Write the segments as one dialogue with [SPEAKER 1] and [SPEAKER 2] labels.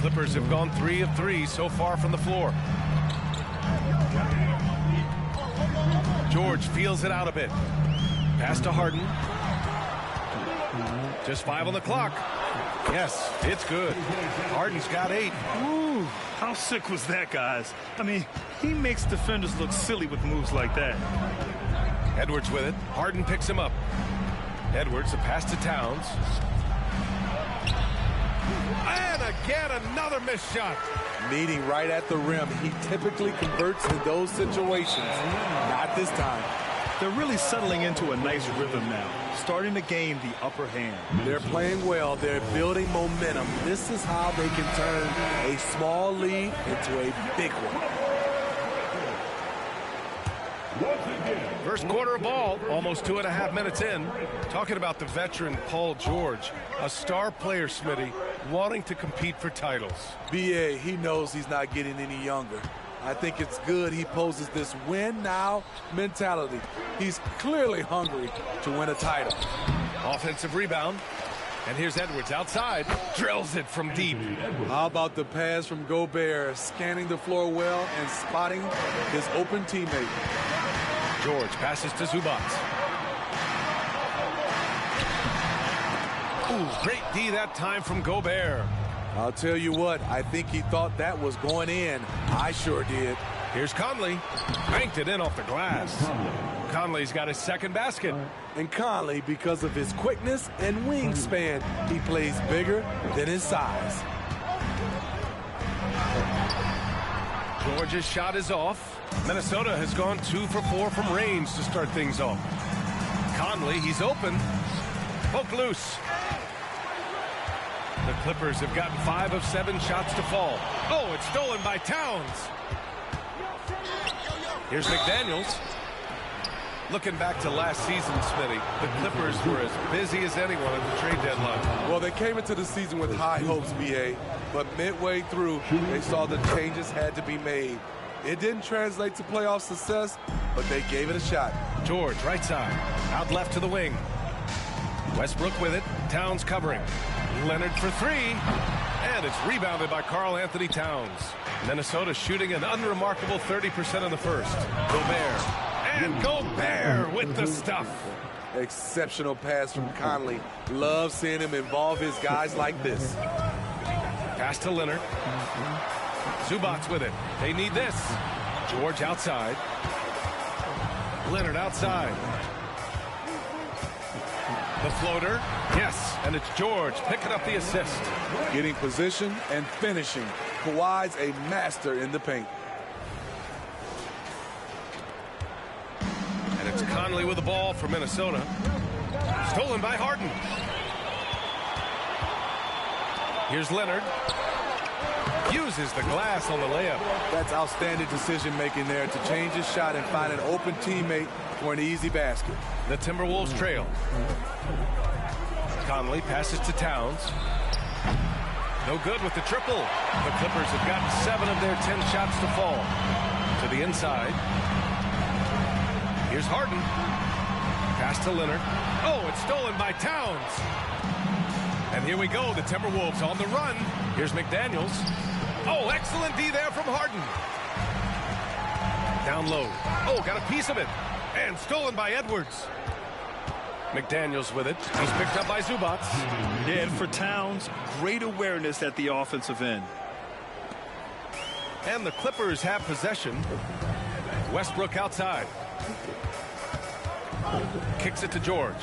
[SPEAKER 1] Clippers have gone 3 of 3 so far from the floor. George feels it out a bit. Pass to Harden. Just 5 on the clock. Yes, it's good. Harden's got 8.
[SPEAKER 2] Ooh, how sick was that, guys? I mean, he makes defenders look silly with moves like that.
[SPEAKER 1] Edwards with it. Harden picks him up. Edwards, a pass to Towns. And again, another missed shot.
[SPEAKER 3] Meeting right at the rim. He typically converts in those situations. Not this time.
[SPEAKER 2] They're really settling into a nice rhythm now, starting to gain the upper hand.
[SPEAKER 3] They're playing well. They're building momentum. This is how they can turn a small lead into a big one.
[SPEAKER 1] First quarter of ball, almost 2.5 minutes in. Talking about the veteran Paul George, a star player, Smitty, wanting to compete for titles.
[SPEAKER 3] B.A., he knows he's not getting any younger. I think it's good he poses this win-now mentality. He's clearly hungry to win a title.
[SPEAKER 1] Offensive rebound. And here's Edwards outside. Drills it from deep.
[SPEAKER 3] How about the pass from Gobert, scanning the floor well and spotting his open teammate.
[SPEAKER 1] George passes to Zubac. Ooh, great D that time from Gobert.
[SPEAKER 3] I'll tell you what, I think he thought that was going in. I sure did.
[SPEAKER 1] Here's Conley. Banked it in off the glass. Conley's got his second basket.
[SPEAKER 3] And Conley, because of his quickness and wingspan, he plays bigger than his size.
[SPEAKER 1] George's shot is off. Minnesota has gone 2 for 4 from range to start things off. Conley, he's open. Poke loose. The Clippers have gotten 5 of 7 shots to fall. Oh, it's stolen by Towns. Here's McDaniels. Looking back to last season, Smitty, the Clippers were as busy as anyone at the trade deadline.
[SPEAKER 3] Well, they came into the season with high hopes, B.A., but midway through, they saw the changes had to be made. It didn't translate to playoff success, but they gave it a shot.
[SPEAKER 1] George, right side, out left to the wing. Westbrook with it, Towns covering. Leonard for 3, and it's rebounded by Karl Anthony Towns. Minnesota shooting an unremarkable 30% in the first. Gobert, and Gobert with the stuff.
[SPEAKER 3] Exceptional pass from Conley. Love seeing him involve his guys like this.
[SPEAKER 1] Pass to Leonard. Zubac with it. They need this. George outside. Leonard outside. The floater. Yes, and it's George picking up the assist.
[SPEAKER 3] Getting position and finishing. Kawhi's a master in the paint.
[SPEAKER 1] And it's Conley with the ball for Minnesota. Stolen by Harden. Here's Leonard. Uses the glass on the layup.
[SPEAKER 3] That's outstanding decision-making there to change his shot and find an open teammate for an easy basket.
[SPEAKER 1] The Timberwolves trail. Conley passes to Towns. No good with the triple. The Clippers have gotten 7 of their 10 shots to fall. To the inside. Here's Harden. Pass to Leonard. Oh, it's stolen by Towns. And here we go. The Timberwolves on the run. Here's McDaniels. Oh, excellent D there from Harden. Down low. Oh, got a piece of it. And stolen by Edwards. McDaniels with it. He's picked up by Zubac.
[SPEAKER 2] Yeah, and for Towns, great awareness at the offensive end.
[SPEAKER 1] And the Clippers have possession. Westbrook outside. Kicks it to George.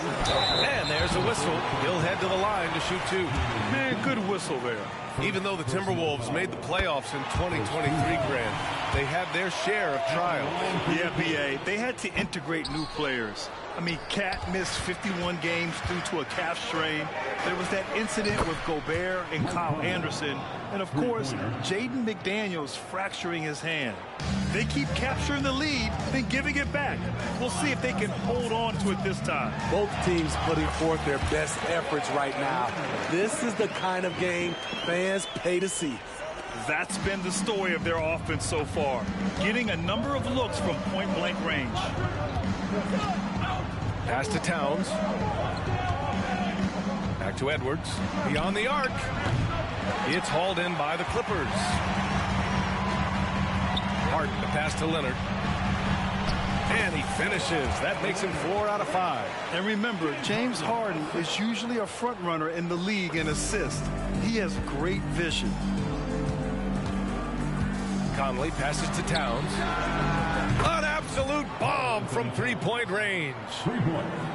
[SPEAKER 1] And there's a whistle. He'll head to the line to shoot 2.
[SPEAKER 2] Man, good whistle there.
[SPEAKER 1] Even though the Timberwolves made the playoffs in 2023, Grant, they had their share of trials.
[SPEAKER 2] Yeah, B.A., they had to integrate new players. I mean, Cat missed 51 games due to a calf strain. There was that incident with Gobert and Kyle Anderson. And, of course, Jaden McDaniels fracturing his hand. They keep capturing the lead, then giving it back. We'll see if they can hold on to it this time.
[SPEAKER 3] Both teams putting forth their best efforts right now. This is the kind of game fans pay to see.
[SPEAKER 2] That's been the story of their offense so far, getting a number of looks from point-blank range.
[SPEAKER 1] Pass to Towns. Back to Edwards. Beyond the arc. It's hauled in by the Clippers. Harden, the pass to Leonard. And he finishes. That makes him 4 out of 5.
[SPEAKER 2] And remember, James Harden is usually a front runner in the league in assists. He has great vision.
[SPEAKER 1] Conley passes to Towns. An absolute bomb from three-point range.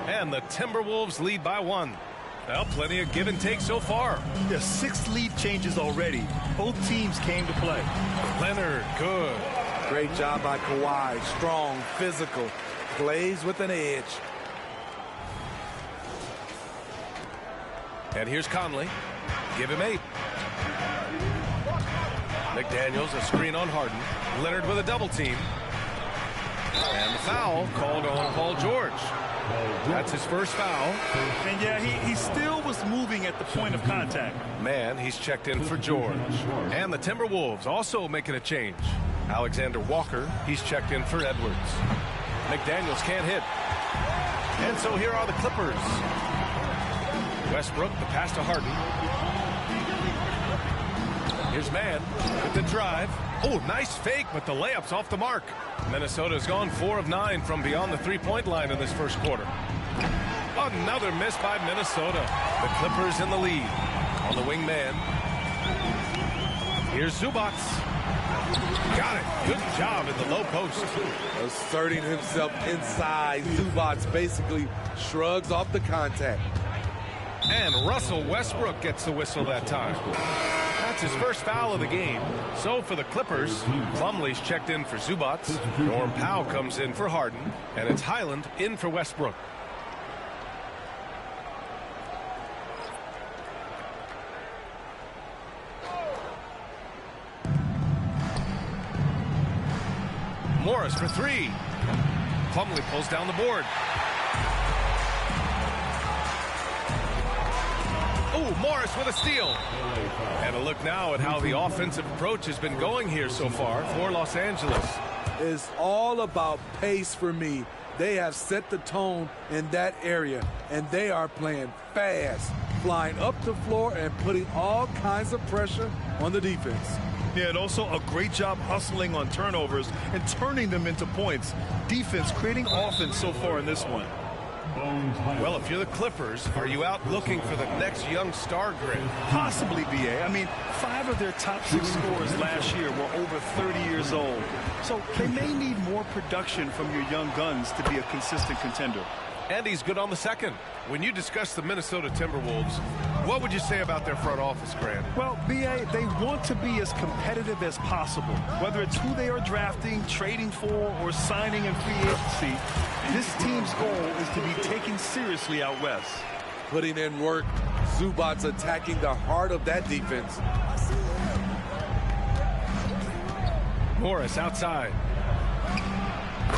[SPEAKER 1] And the Timberwolves lead by 1. Well, plenty of give and take so far.
[SPEAKER 2] There's 6 lead changes already. Both teams came to play.
[SPEAKER 1] Leonard, good.
[SPEAKER 3] Great job by Kawhi. Strong, physical, plays with an edge.
[SPEAKER 1] And here's Conley. Give him 8. McDaniels, a screen on Harden. Leonard with a double team. And the foul called on Paul George. That's his first foul.
[SPEAKER 2] And yeah, he still was moving at the point of contact.
[SPEAKER 1] Man, he's checked in for George. And the Timberwolves also making a change. Alexander Walker, he's checked in for Edwards. McDaniels can't hit. And so here are the Clippers. Westbrook, the pass to Harden. Here's Mann with the drive. Oh, nice fake, but the layup's off the mark. Minnesota's gone 4 of 9 from beyond the three-point line in this first quarter. Another miss by Minnesota. The Clippers in the lead. On the wing man. Here's Zubac. Got it. Good job in the low post.
[SPEAKER 3] Asserting himself inside. Zubac basically shrugs off the contact.
[SPEAKER 1] And Russell Westbrook gets the whistle that time. That's his first foul of the game. So for the Clippers, Plumlee's checked in for Zubac. Norm Powell comes in for Harden. And it's Highland in for Westbrook. Morris for 3. Plumlee pulls down the board. Oh, Morris with a steal. And a look now at how the offensive approach has been going here so far for Los Angeles.
[SPEAKER 3] It's all about pace for me. They have set the tone in that area, and they are playing fast, flying up the floor and putting all kinds of pressure on the defense.
[SPEAKER 2] Yeah, and also a great job hustling on turnovers and turning them into points. Defense creating offense so far in this one.
[SPEAKER 1] Well, if you're the Clippers, are you out looking for the next young star grid?
[SPEAKER 2] Possibly, BA. I mean, 5 of their top 6 scorers last year were over 30 years old. So they may need more production from your young guns to be a consistent contender.
[SPEAKER 1] And he's good on the second. When you discuss the Minnesota Timberwolves, what would you say about their front office, Grant?
[SPEAKER 2] Well, BA, they want to be as competitive as possible. Whether it's who they are drafting, trading for, or signing in free agency, this team's goal is to be taken seriously out west.
[SPEAKER 3] Putting in work, Zubac attacking the heart of that defense.
[SPEAKER 1] Morris outside.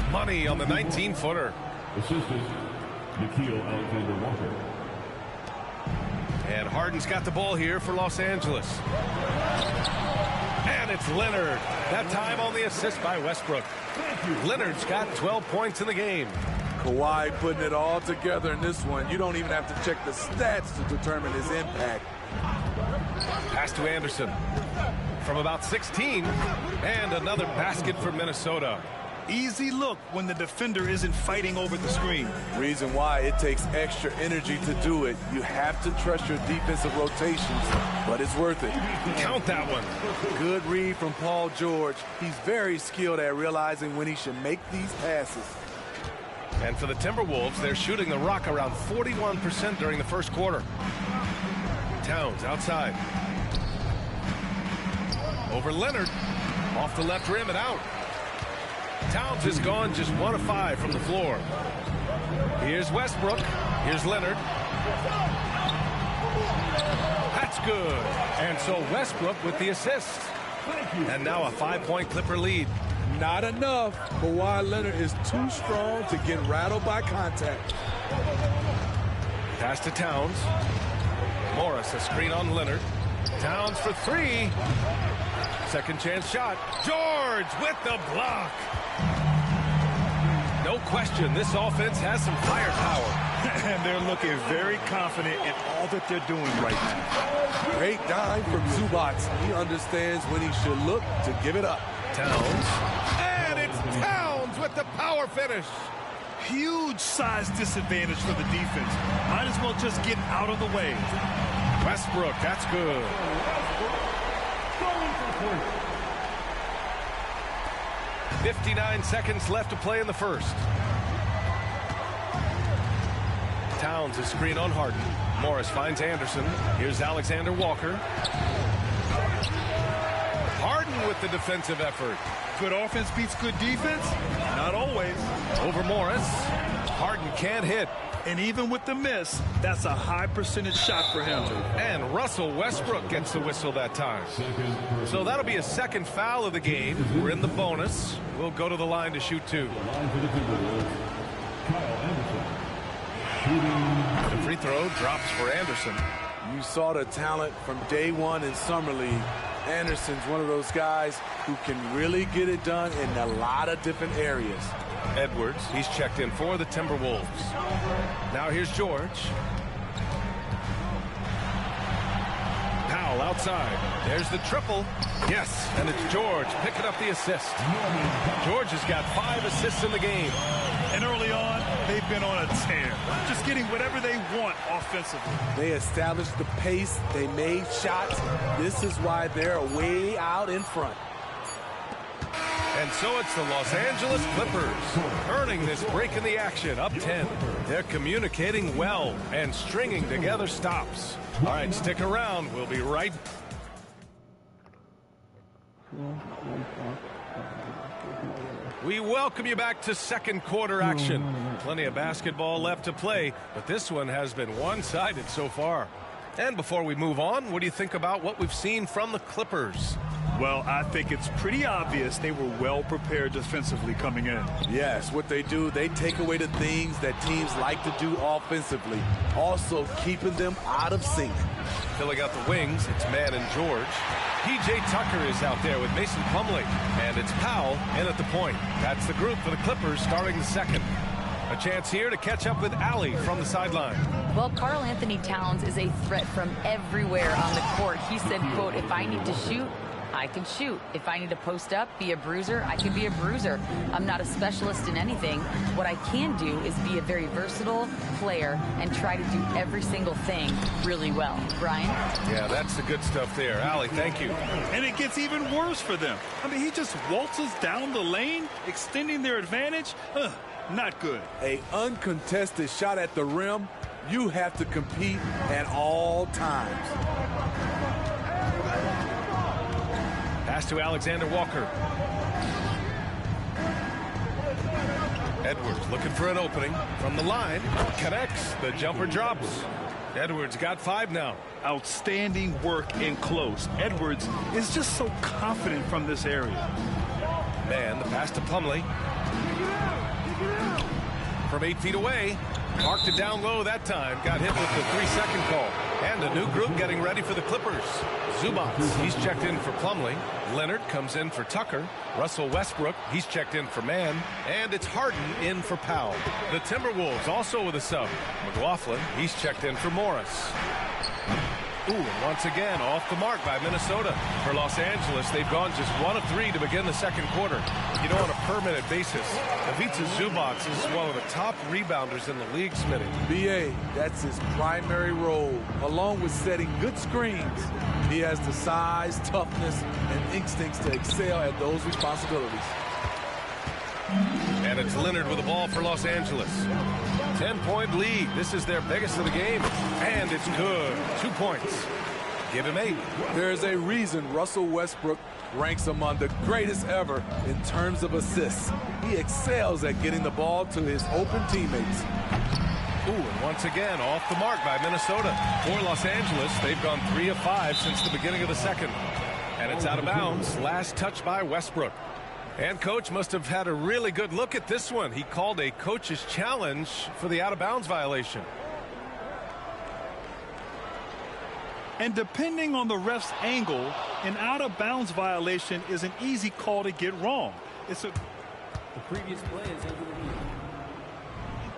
[SPEAKER 1] Money on the 19-footer.
[SPEAKER 4] Assistant, Nickeil Alexander-Walker.
[SPEAKER 1] And Harden's got the ball here for Los Angeles. And it's Leonard. That time on the assist by Westbrook. Leonard's got 12 points in the game.
[SPEAKER 3] Kawhi putting it all together in this one. You don't even have to check the stats to determine his impact.
[SPEAKER 1] Pass to Anderson. From about 16. And another basket for Minnesota.
[SPEAKER 2] Easy look when the defender isn't fighting over the screen.
[SPEAKER 3] Reason why it takes extra energy to do it. You have to trust your defensive rotations, but it's worth it.
[SPEAKER 1] Count that one.
[SPEAKER 3] Good read from Paul George. He's very skilled at realizing when he should make these passes.
[SPEAKER 1] And for the Timberwolves, they're shooting the rock around 41% during the first quarter. Towns outside. Over Leonard. Off the left rim and out. Towns has gone just 1 of 5 from the floor. Here's Westbrook. Here's Leonard. That's good. And so Westbrook with the assist. And now a 5-point Clipper lead.
[SPEAKER 3] Not enough. Kawhi Leonard is too strong to get rattled by contact.
[SPEAKER 1] Pass to Towns. Morris, a screen on Leonard. Towns for 3. Second chance shot. George with the block. No question, this offense has some firepower.
[SPEAKER 2] And they're looking very confident in all that they're doing right now.
[SPEAKER 3] Great dime from Zubac. He understands when he should look to give it up.
[SPEAKER 1] Towns. And it's Towns with the power finish.
[SPEAKER 2] Huge size disadvantage for the defense. Might as well just get out of the way.
[SPEAKER 1] Westbrook, that's good. 59 seconds left to play in the first. Towns is screen on Harden. Morris finds Anderson. Here's Alexander Walker. Harden with the defensive effort.
[SPEAKER 2] Good offense beats good defense? Not always.
[SPEAKER 1] Over Morris. Harden can't hit.
[SPEAKER 2] And even with the miss, that's a high percentage shot for him.
[SPEAKER 1] And Russell Westbrook gets the whistle that time. So that'll be a second foul of the game. We're in the bonus. We'll go to the line to shoot two. The free throw drops for Anderson.
[SPEAKER 3] You saw the talent from day one in Summer League. Anderson's one of those guys who can really get it done in a lot of different areas.
[SPEAKER 1] Edwards, he's checked in for the Timberwolves. Now here's George. Powell outside. There's the triple. Yes, and it's George picking up the assist. George has got 5 assists in the game.
[SPEAKER 2] And early on, they've been on a tear. Just getting whatever they want offensively.
[SPEAKER 3] They established the pace. They made shots. This is why they're way out in front.
[SPEAKER 1] And so it's the Los Angeles Clippers earning this break in the action, up 10. They're communicating well and stringing together stops. All right, stick around. We'll be right back. We welcome you back to second quarter action. Plenty of basketball left to play, but this one has been one-sided so far. And before we move on, what do you think about what we've seen from the Clippers?
[SPEAKER 2] Well, I think it's pretty obvious they were well prepared defensively coming in.
[SPEAKER 3] Yes, what they do, they take away the things that teams like to do offensively, also keeping them out of sync.
[SPEAKER 1] Filling out the wings, it's Mann and George. P.J. Tucker is out there with Mason Plumlee, and it's Powell in at the point. That's the group for the Clippers starting the second. A chance here to catch up with Allie from the sideline.
[SPEAKER 5] Well, Karl Anthony Towns is a threat from everywhere on the court. He said, quote, if I need to shoot, I can shoot. If I need to post up, be a bruiser, I can be a bruiser. I'm not a specialist in anything. What I can do is be a very versatile player and try to do every single thing really well. Brian?
[SPEAKER 1] Yeah, that's the good stuff there. Allie, thank you.
[SPEAKER 2] And it gets even worse for them. I mean, he just waltzes down the lane, extending their advantage. Not good.
[SPEAKER 3] An uncontested shot at the rim, you have to compete at all times.
[SPEAKER 1] Pass to Alexander Walker. Edwards looking for an opening from the line. Connects. The jumper drops. Edwards got 5 now.
[SPEAKER 2] Outstanding work in close. Edwards is just so confident from this area.
[SPEAKER 1] Man, the pass to Plumlee. From 8 feet away. Marked it down low that time. Got hit with the 3-second call. And a new group getting ready for the Clippers. Zubac, he's checked in for Plumlee. Leonard comes in for Tucker. Russell Westbrook, he's checked in for Mann. And it's Harden in for Powell. The Timberwolves also with a sub. McLaughlin, he's checked in for Morris. Ooh, and once again, off the mark by Minnesota. For Los Angeles, they've gone just 1 of 3 to begin the second quarter. You know, on a permanent basis, Ivica Zubac is one of the top rebounders in the league, Smitty.
[SPEAKER 3] B.A., that's his primary role, along with setting good screens. He has the size, toughness, and instincts to excel at those responsibilities.
[SPEAKER 1] And it's Leonard with the ball for Los Angeles. 10-point lead. This is their biggest of the game. And it's good. 2 points. Give him 8.
[SPEAKER 3] There's a reason Russell Westbrook ranks among the greatest ever in terms of assists. He excels at getting the ball to his open teammates.
[SPEAKER 1] Ooh, and once again, off the mark by Minnesota. For Los Angeles, they've gone 3 of 5 since the beginning of the second. And it's out of bounds. Last touch by Westbrook. And coach must have had a really good look at this one. He called a coach's challenge for the out-of-bounds violation.
[SPEAKER 2] And depending on the ref's angle, an out-of-bounds violation is an easy call to get wrong. The previous play is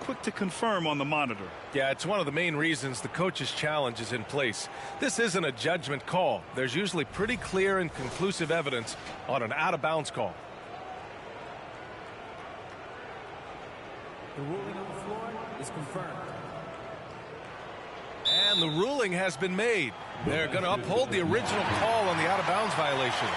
[SPEAKER 2] quick to confirm on the monitor.
[SPEAKER 1] Yeah, it's one of the main reasons the coach's challenge is in place. This isn't a judgment call. There's usually pretty clear and conclusive evidence on an out-of-bounds call.
[SPEAKER 6] The ruling on the floor is confirmed.
[SPEAKER 1] And the ruling has been made. They're going to uphold the original call on the out-of-bounds violation.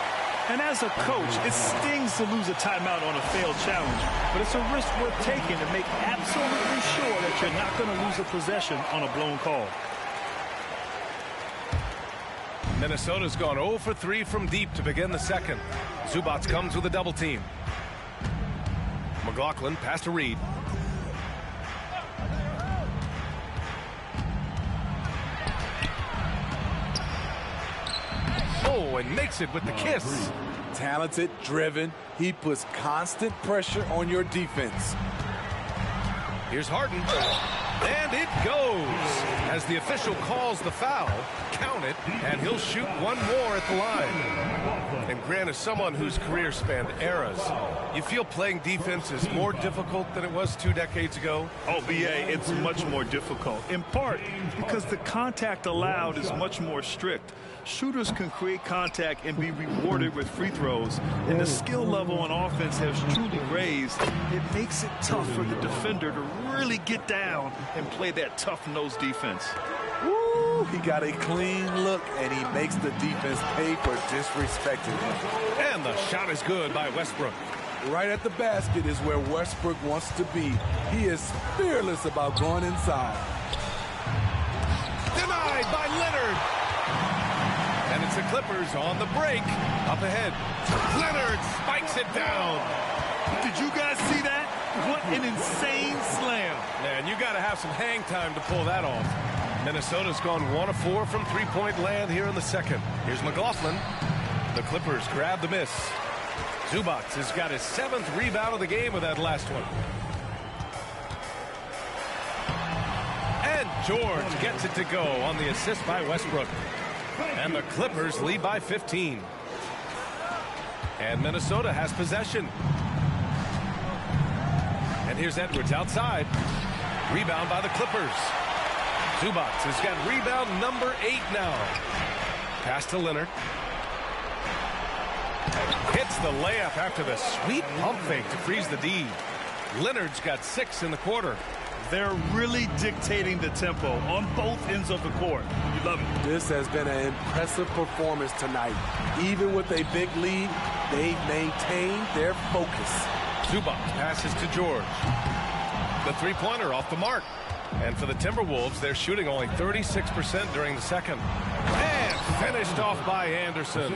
[SPEAKER 2] And as a coach, it stings to lose a timeout on a failed challenge, but it's a risk worth taking to make absolutely sure that you're not going to lose a possession on a blown call.
[SPEAKER 1] Minnesota's gone 0 for 3 from deep to begin the second. Zubac comes with a double team. McLaughlin pass to Reed. Oh, and makes it with the kiss.
[SPEAKER 3] Talented, driven. He puts constant pressure on your defense.
[SPEAKER 1] Here's Harden. And it goes. As the official calls the foul, count it, and he'll shoot one more at the line. And Grant, as someone whose career spanned eras, you feel playing defense is more difficult than it was 2 decades ago?
[SPEAKER 2] Oh, BA, it's much more difficult, in part because the contact allowed is much more strict. Shooters can create contact and be rewarded with free throws, and the skill level on offense has truly raised. It makes it tough for the defender to really get down and play that tough-nosed defense.
[SPEAKER 3] Woo, he got a clean look, and he makes the defense pay for disrespecting him.
[SPEAKER 1] And the shot is good by Westbrook.
[SPEAKER 3] Right at the basket is where Westbrook wants to be. He is fearless about going inside.
[SPEAKER 1] Denied by Leonard. And it's the Clippers on the break. Up ahead. Leonard spikes it down.
[SPEAKER 2] Did you guys see that? What an insane slam.
[SPEAKER 1] Man, you got to have some hang time to pull that off. Minnesota's gone 1 of 4 from three-point land here in the second. Here's McLaughlin. The Clippers grab the miss. Zubac has got his 7th rebound of the game with that last one. And George gets it to go on the assist by Westbrook. And the Clippers lead by 15. And Minnesota has possession. And here's Edwards outside. Rebound by the Clippers. Zubac has got rebound number 8 now. Pass to Leonard. Hits the layup after the sweet pump fake to freeze the D. Leonard's got 6 in the quarter.
[SPEAKER 2] They're really dictating the tempo on both ends of the court. You love it.
[SPEAKER 3] This has been an impressive performance tonight. Even with a big lead, they've maintained their focus.
[SPEAKER 1] Zubac passes to George. The three-pointer off the mark. And for the Timberwolves, they're shooting only 36% during the second. And finished off by Anderson.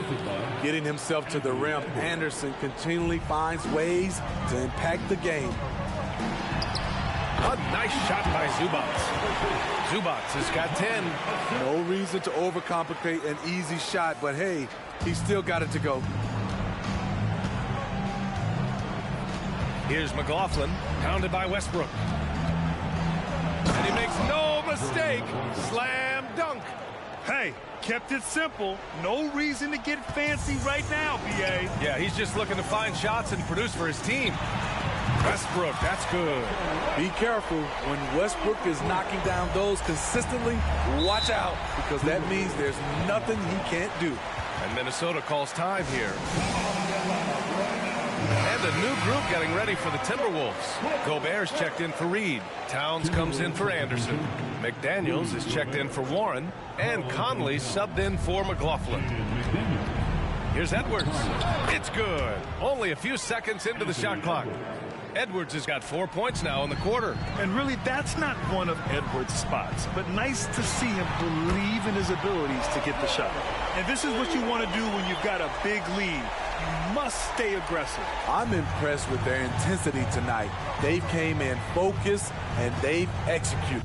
[SPEAKER 3] Getting himself to the rim, Anderson continually finds ways to impact the game.
[SPEAKER 1] A nice shot by Zubac. Zubac has got 10.
[SPEAKER 3] No reason to overcomplicate an easy shot, but hey, he still got it to go.
[SPEAKER 1] Here's McLaughlin, pounded by Westbrook. And he makes no mistake. Slam dunk.
[SPEAKER 2] Hey, kept it simple. No reason to get fancy right now, BA.
[SPEAKER 1] Yeah, he's just looking to find shots and produce for his team. Westbrook, that's good.
[SPEAKER 3] Be careful. When Westbrook is knocking down those consistently, watch out, because that means there's nothing he can't do.
[SPEAKER 1] And Minnesota calls time here. And a new group getting ready for the Timberwolves. Gobert's checked in for Reed. Towns comes in for Anderson. McDaniels is checked in for Warren. And Conley subbed in for McLaughlin. Here's Edwards. It's good. Only a few seconds into the shot clock. Edwards has got 4 points now in the quarter.
[SPEAKER 2] And really, that's not one of Edwards' spots, but nice to see him believe in his abilities to get the shot. And this is what you want to do when you've got a big lead. You must stay aggressive.
[SPEAKER 3] I'm impressed with their intensity tonight. They came in focused, and they've executed.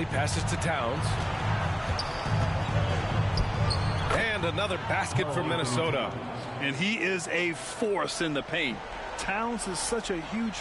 [SPEAKER 1] Conley passes to Towns. And another basket for Minnesota.
[SPEAKER 2] And he is a force in the paint. Towns is such a huge...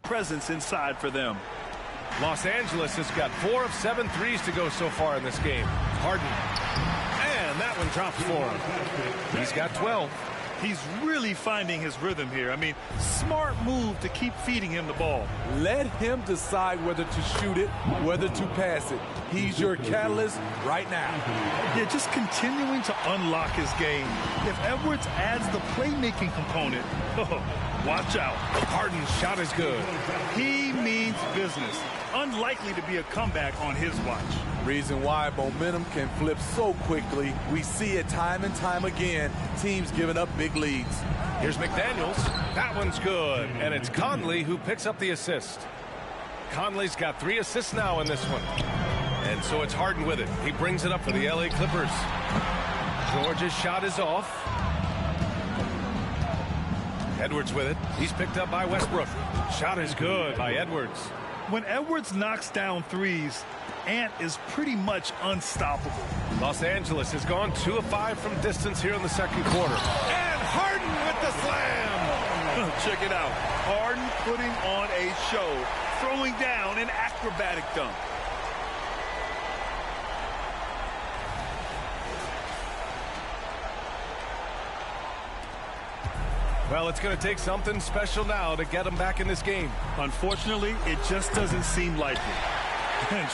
[SPEAKER 2] presence inside for them.
[SPEAKER 1] Los Angeles has got 4 of 7 threes to go so far in this game. Harden. And that one drops for him. He's got 12.
[SPEAKER 2] He's really finding his rhythm here. I mean, smart move to keep feeding him the ball.
[SPEAKER 3] Let him decide whether to shoot it, whether to pass it. He's your catalyst right now.
[SPEAKER 2] Yeah, just continuing to unlock his game. If Edwards adds the playmaking component, watch out.
[SPEAKER 1] Harden's shot is good.
[SPEAKER 2] He means business. Unlikely to be a comeback on his watch.
[SPEAKER 3] Reason why momentum can flip so quickly. We see it time and time again. Teams giving up big leads.
[SPEAKER 1] Here's McDaniels. That one's good. And it's Conley who picks up the assist. Conley's got 3 assists now in this one. And so it's Harden with it. He brings it up for the LA Clippers. George's shot is off. Edwards with it. He's picked up by Westbrook. Shot is good by Edwards.
[SPEAKER 2] When Edwards knocks down threes, Ant is pretty much unstoppable.
[SPEAKER 1] Los Angeles has gone 2 of 5 from distance here in the second quarter. And Harden with the slam.
[SPEAKER 2] Check it out. Harden putting on a show, throwing down an acrobatic dunk.
[SPEAKER 1] Well, it's going to take something special now to get him back in this game.
[SPEAKER 2] Unfortunately, it just doesn't seem like it.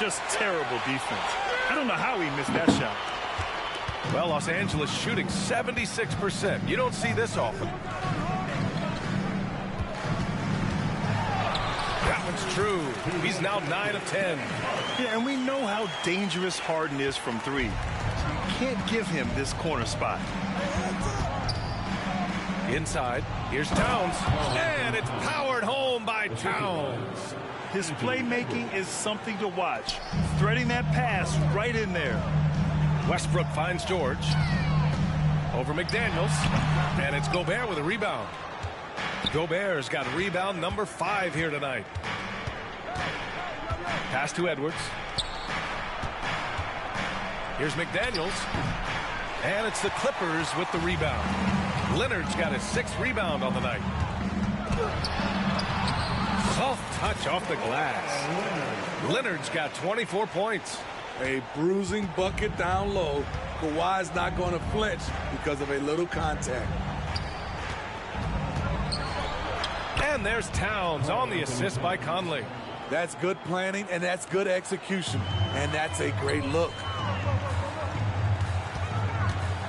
[SPEAKER 2] Just terrible defense. I don't know how he missed that shot.
[SPEAKER 1] Well, Los Angeles shooting 76%. You don't see this often. That one's true. He's now 9 of 10.
[SPEAKER 2] Yeah, and we know how dangerous Harden is from 3. You can't give him this corner spot.
[SPEAKER 1] Inside, here's Towns, and it's powered home by Towns.
[SPEAKER 2] His playmaking is something to watch. Threading that pass right in there.
[SPEAKER 1] Westbrook finds George. Over McDaniels, and it's Gobert with a rebound. Gobert's got rebound number 5 here tonight. Pass to Edwards. Here's McDaniels, and it's the Clippers with the rebound. Leonard's got his 6th rebound on the night. Soft touch off the glass. Leonard's got 24 points.
[SPEAKER 3] A bruising bucket down low. Kawhi's not going to flinch because of a little contact.
[SPEAKER 1] And there's Towns on the assist by Conley.
[SPEAKER 3] That's good planning, and that's good execution. And that's a great look.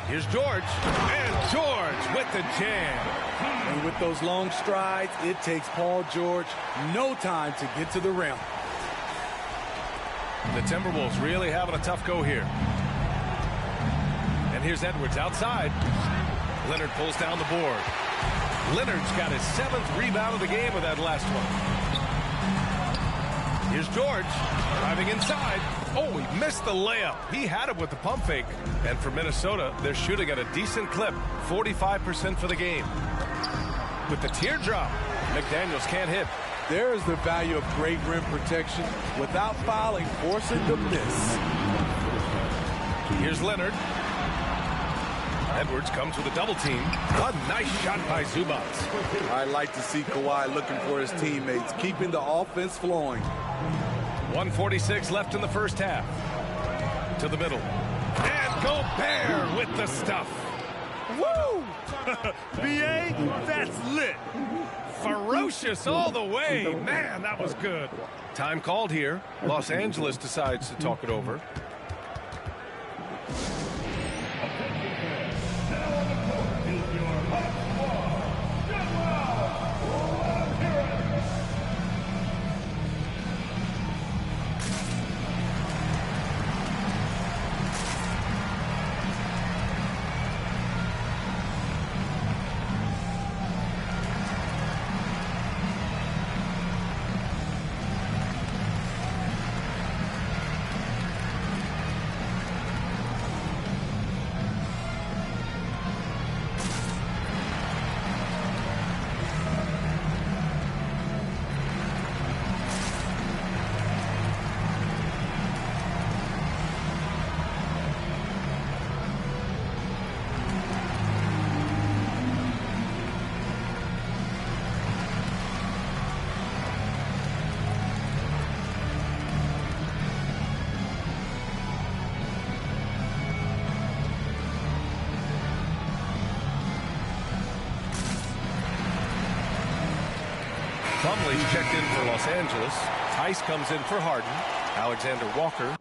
[SPEAKER 1] Here's George, and George with the jam.
[SPEAKER 3] And with those long strides, it takes Paul George no time to get to the rim.
[SPEAKER 1] The Timberwolves really having a tough go here. And here's Edwards outside. Leonard pulls down the board. Leonard's got his 7th rebound of the game with that last one. Here's George driving inside. Oh, he missed the layup. He had it with the pump fake. And for Minnesota, they're shooting at a decent clip, 45% for the game. With the teardrop, McDaniels can't hit.
[SPEAKER 3] There is the value of great rim protection without fouling, forcing the miss.
[SPEAKER 1] Here's Leonard. Edwards comes with a double team. A nice shot by Zubac.
[SPEAKER 3] I like to see Kawhi looking for his teammates, keeping the offense flowing.
[SPEAKER 1] 1:46 left in the first half. To the middle. And Gobert with the stuff.
[SPEAKER 2] Woo! BA, that's lit.
[SPEAKER 1] Ferocious all the way. Man, that was good. Time called here. Los Angeles decides to talk it over. Plumlee's checked in for Los Angeles. Tice comes in for Harden. Alexander Walker.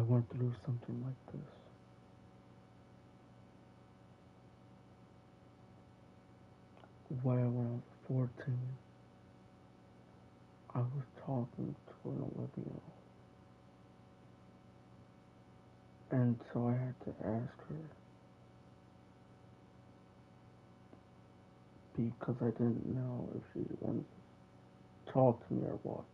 [SPEAKER 7] went through something like this. When I was 14, I was talking to an Olivia. And so I had to ask her because I didn't know if she wanted to talk to me or what.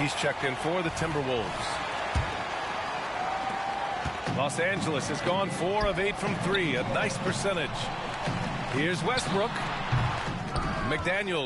[SPEAKER 1] He's checked in for the Timberwolves. Los Angeles has gone 4 of 8 from 3, a nice percentage. Here's Westbrook. McDaniel.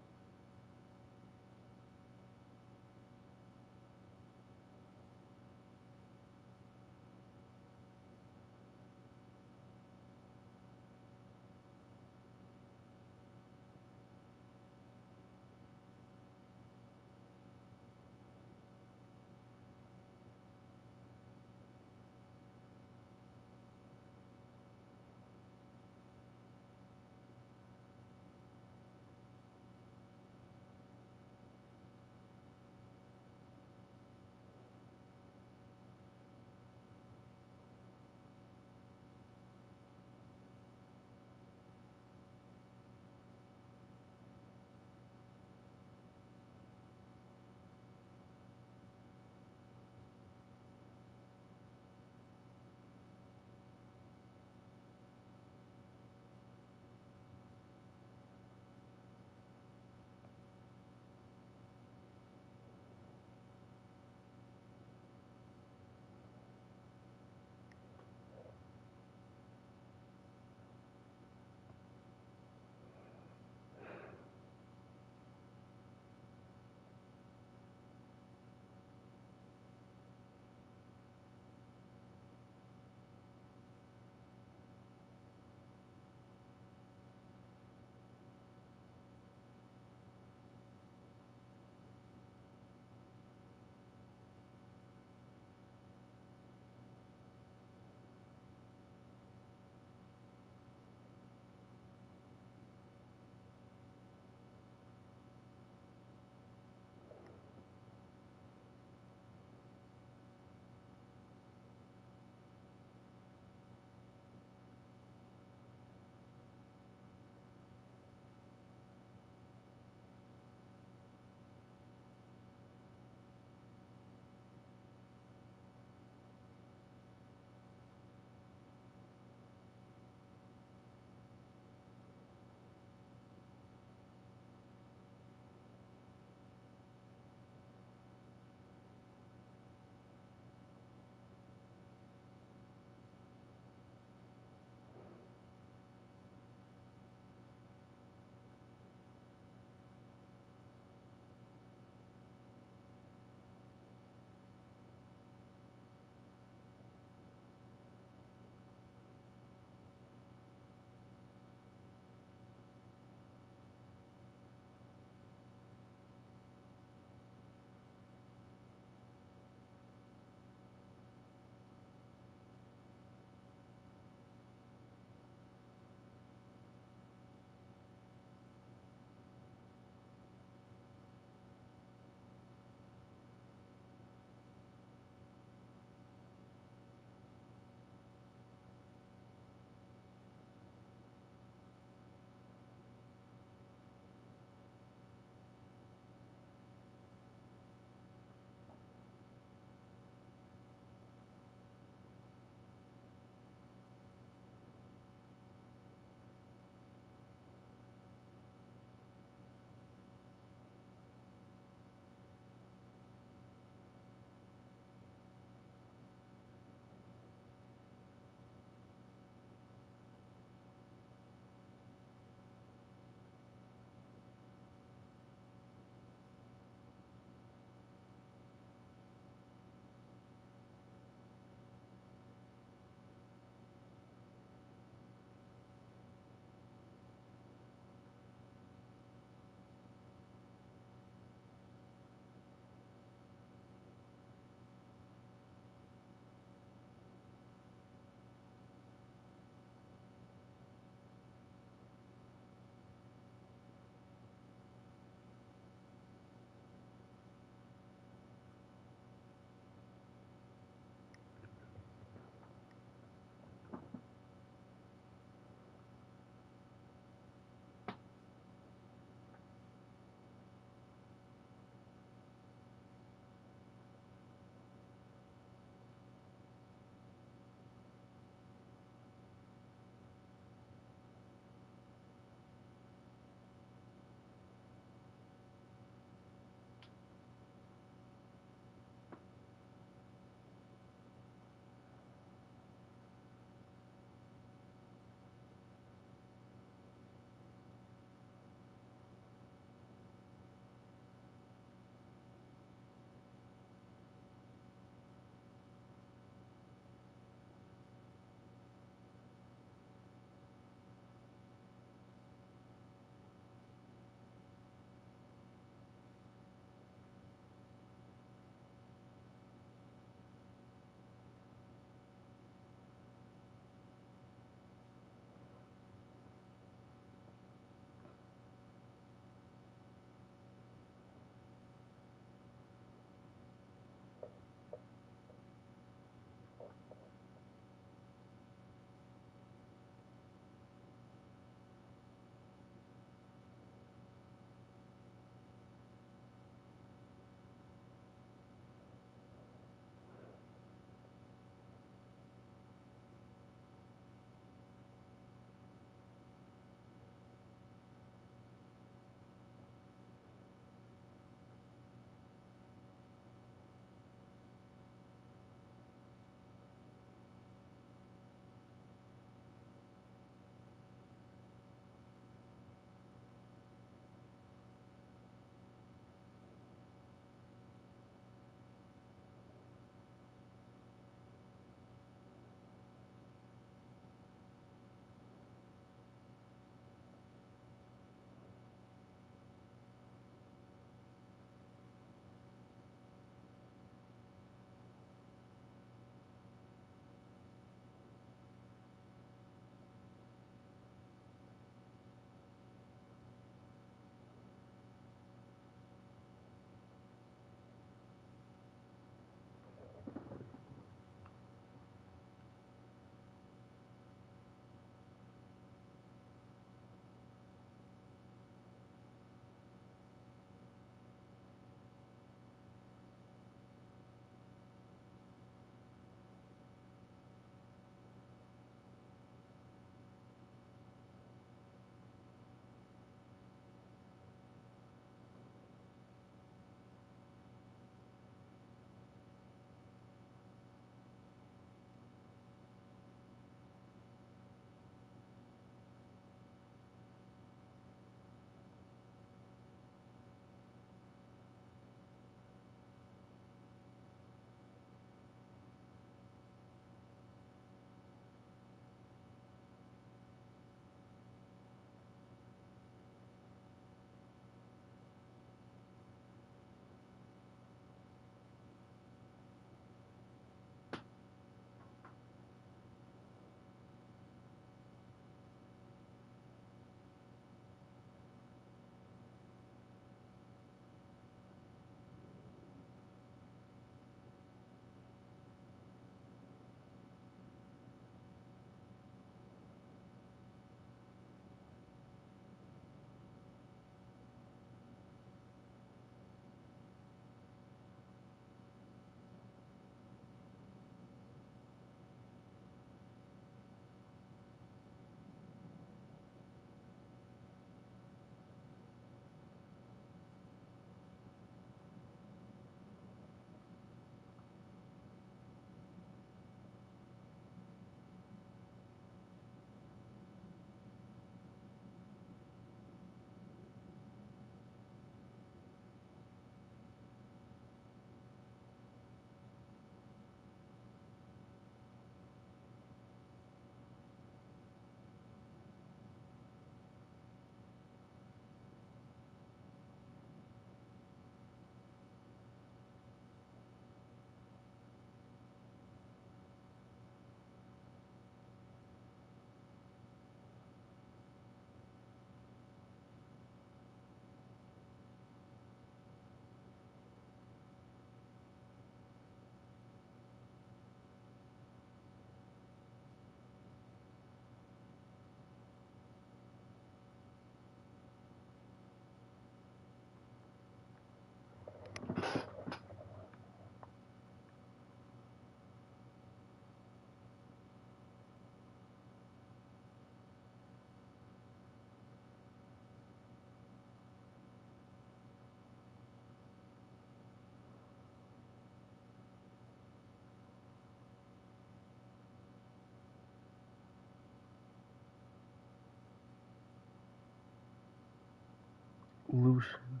[SPEAKER 7] Lucian.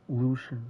[SPEAKER 7] Lucian.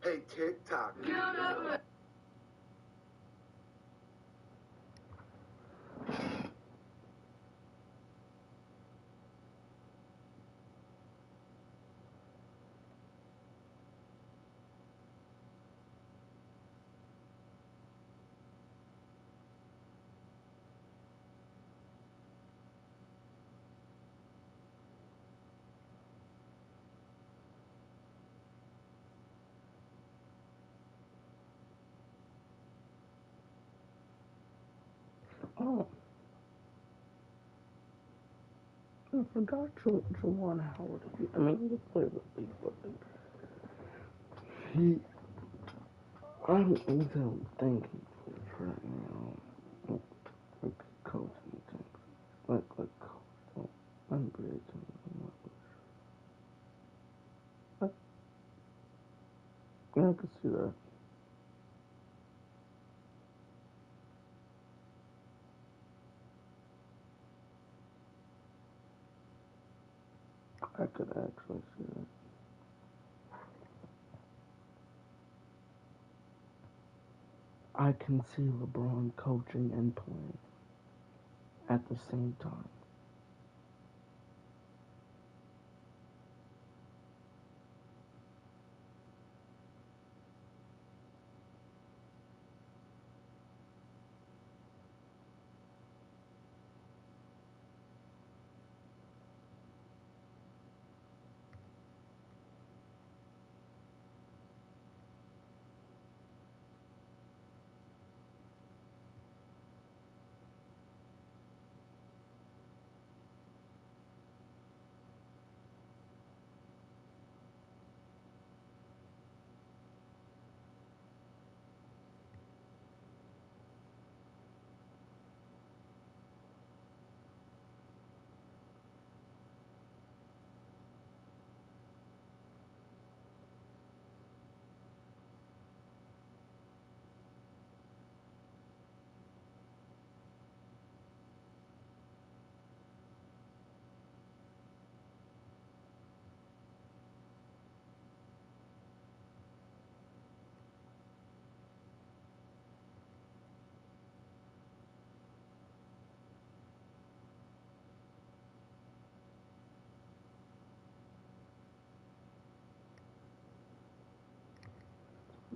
[SPEAKER 8] Hey, TikTok.
[SPEAKER 7] Oh, I forgot Juwan Howard. I mean, he played with me, but he, I don't think he plays right now. Like coaching things. Like coach. NBA teams. I'm not really sure. I can see that. I could actually see that. I can see LeBron coaching and playing at the same time.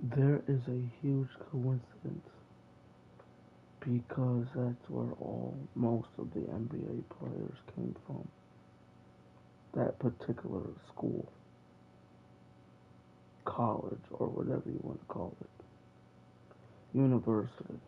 [SPEAKER 7] There is a huge coincidence because that's where most of the NBA players came from. That particular school, college, or whatever you want to call it, university.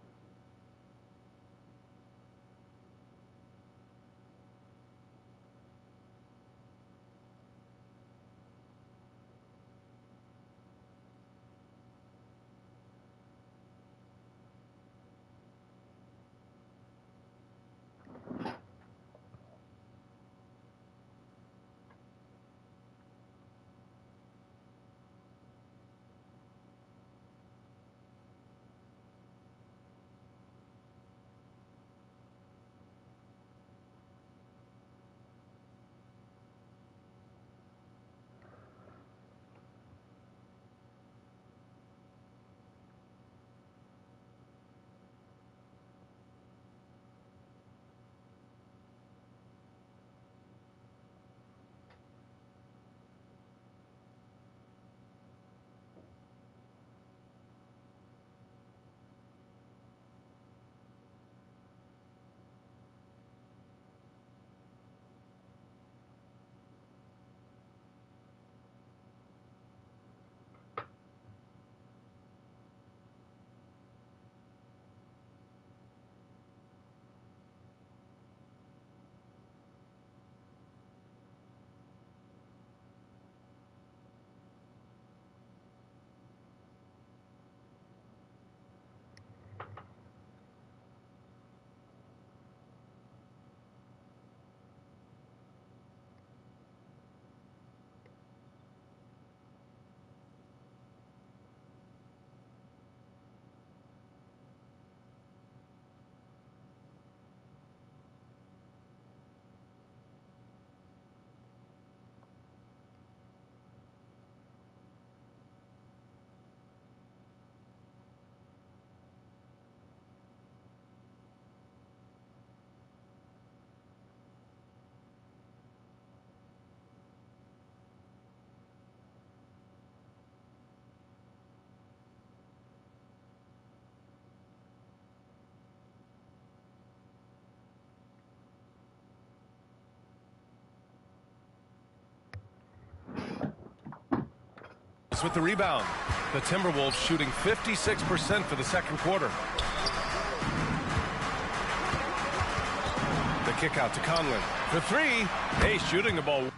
[SPEAKER 1] With the rebound, the Timberwolves shooting 56% for the second quarter. The kick out to Conlon for three. Hey, shooting the ball.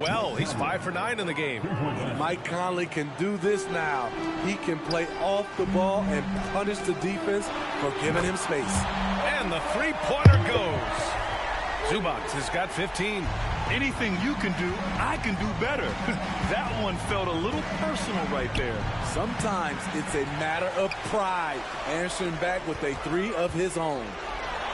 [SPEAKER 1] Well, he's 5 for 9 in the game.
[SPEAKER 3] Mike Conley can do this now. He can play off the ball and punish the defense for giving him space.
[SPEAKER 1] And the three-pointer goes. Zubac has got 15.
[SPEAKER 2] Anything you can do, I can do better. That one felt a little personal right there.
[SPEAKER 3] Sometimes it's a matter of pride, answering back with a three of his own.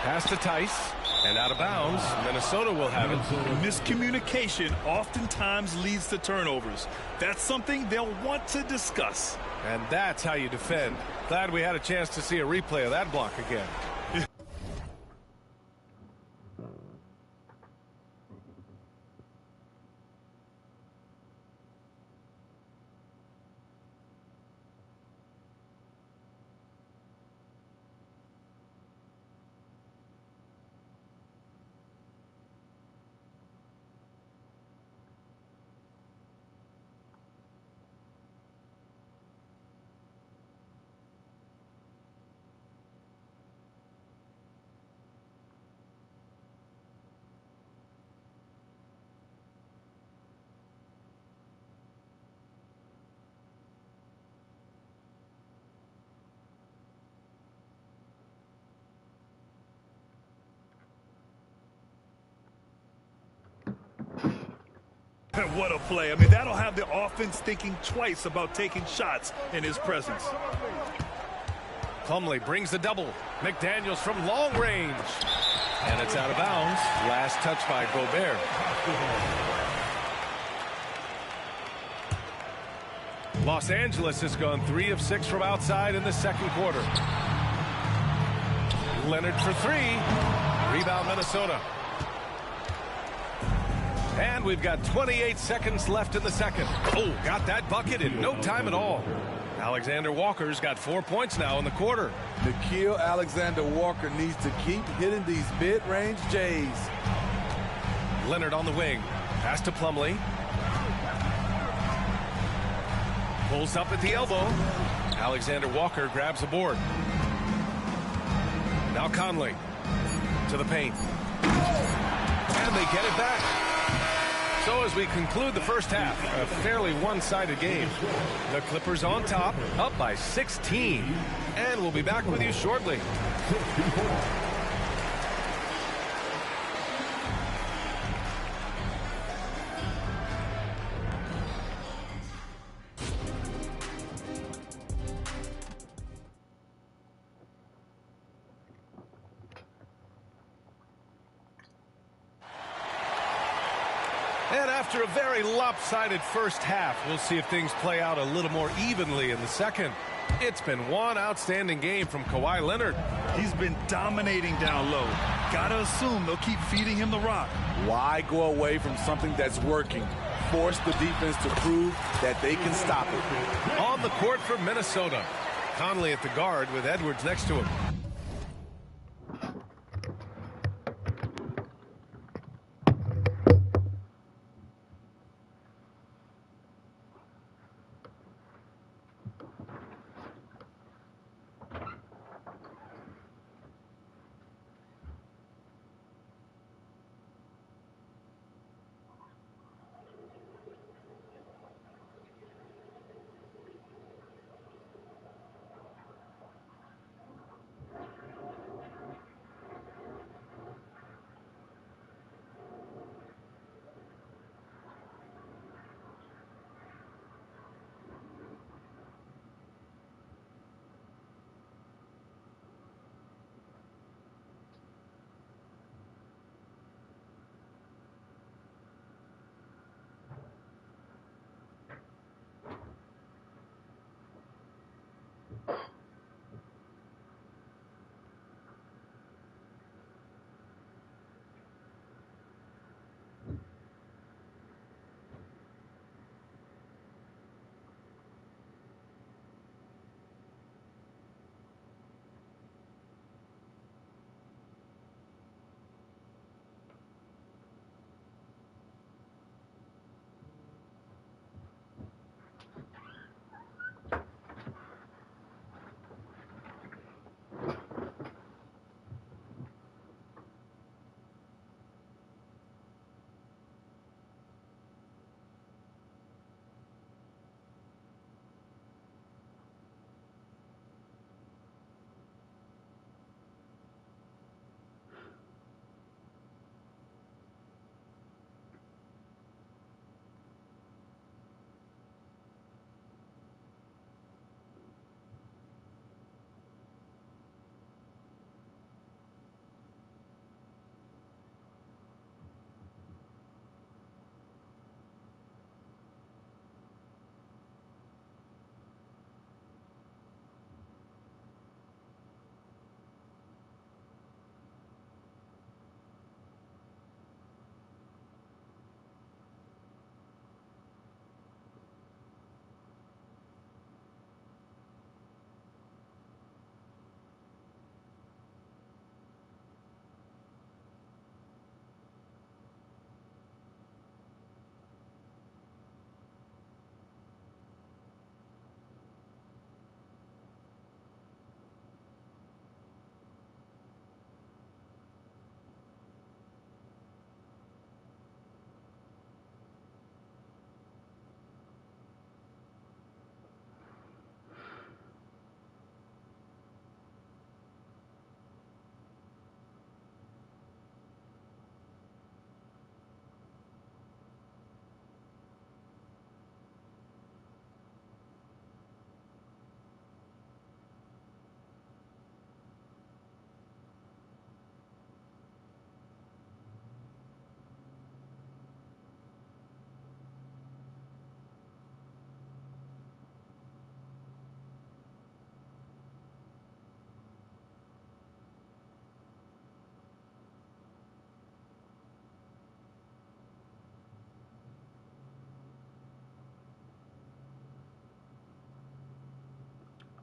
[SPEAKER 1] Pass to Tice, and out of bounds. Minnesota will have it.
[SPEAKER 2] Miscommunication oftentimes leads to turnovers. That's something they'll want to discuss.
[SPEAKER 1] And that's how you defend. Glad we had a chance to see a replay of that block again.
[SPEAKER 2] What a play. I mean, that'll have the offense thinking twice about taking shots in his presence.
[SPEAKER 1] Plumlee brings the double. McDaniels from long range. And it's out of bounds. Last touch by Gobert. Los Angeles has gone 3 of 6 from outside in the second quarter. Leonard for 3. Rebound Minnesota. And we've got 28 seconds left in the second. Oh, got that bucket in no time at all. Alexander Walker's got 4 points now in the quarter.
[SPEAKER 3] Nickeil Alexander-Walker needs to keep hitting these mid-range J's.
[SPEAKER 1] Leonard on the wing. Pass to Plumlee. Pulls up at the elbow. Alexander Walker grabs the board. Now Conley to the paint. And they get it back. So as we conclude the first half, a fairly one-sided game. The Clippers on top, up by 16. And we'll be back with you shortly. And after a very lopsided first half, we'll see if things play out a little more evenly in the second. It's been one outstanding game from Kawhi Leonard.
[SPEAKER 2] He's been dominating down low. Gotta assume they'll keep feeding him the rock.
[SPEAKER 3] Why go away from something that's working? Force the defense to prove that they can stop it.
[SPEAKER 1] On the court for Minnesota. Conley at the guard with Edwards next to him.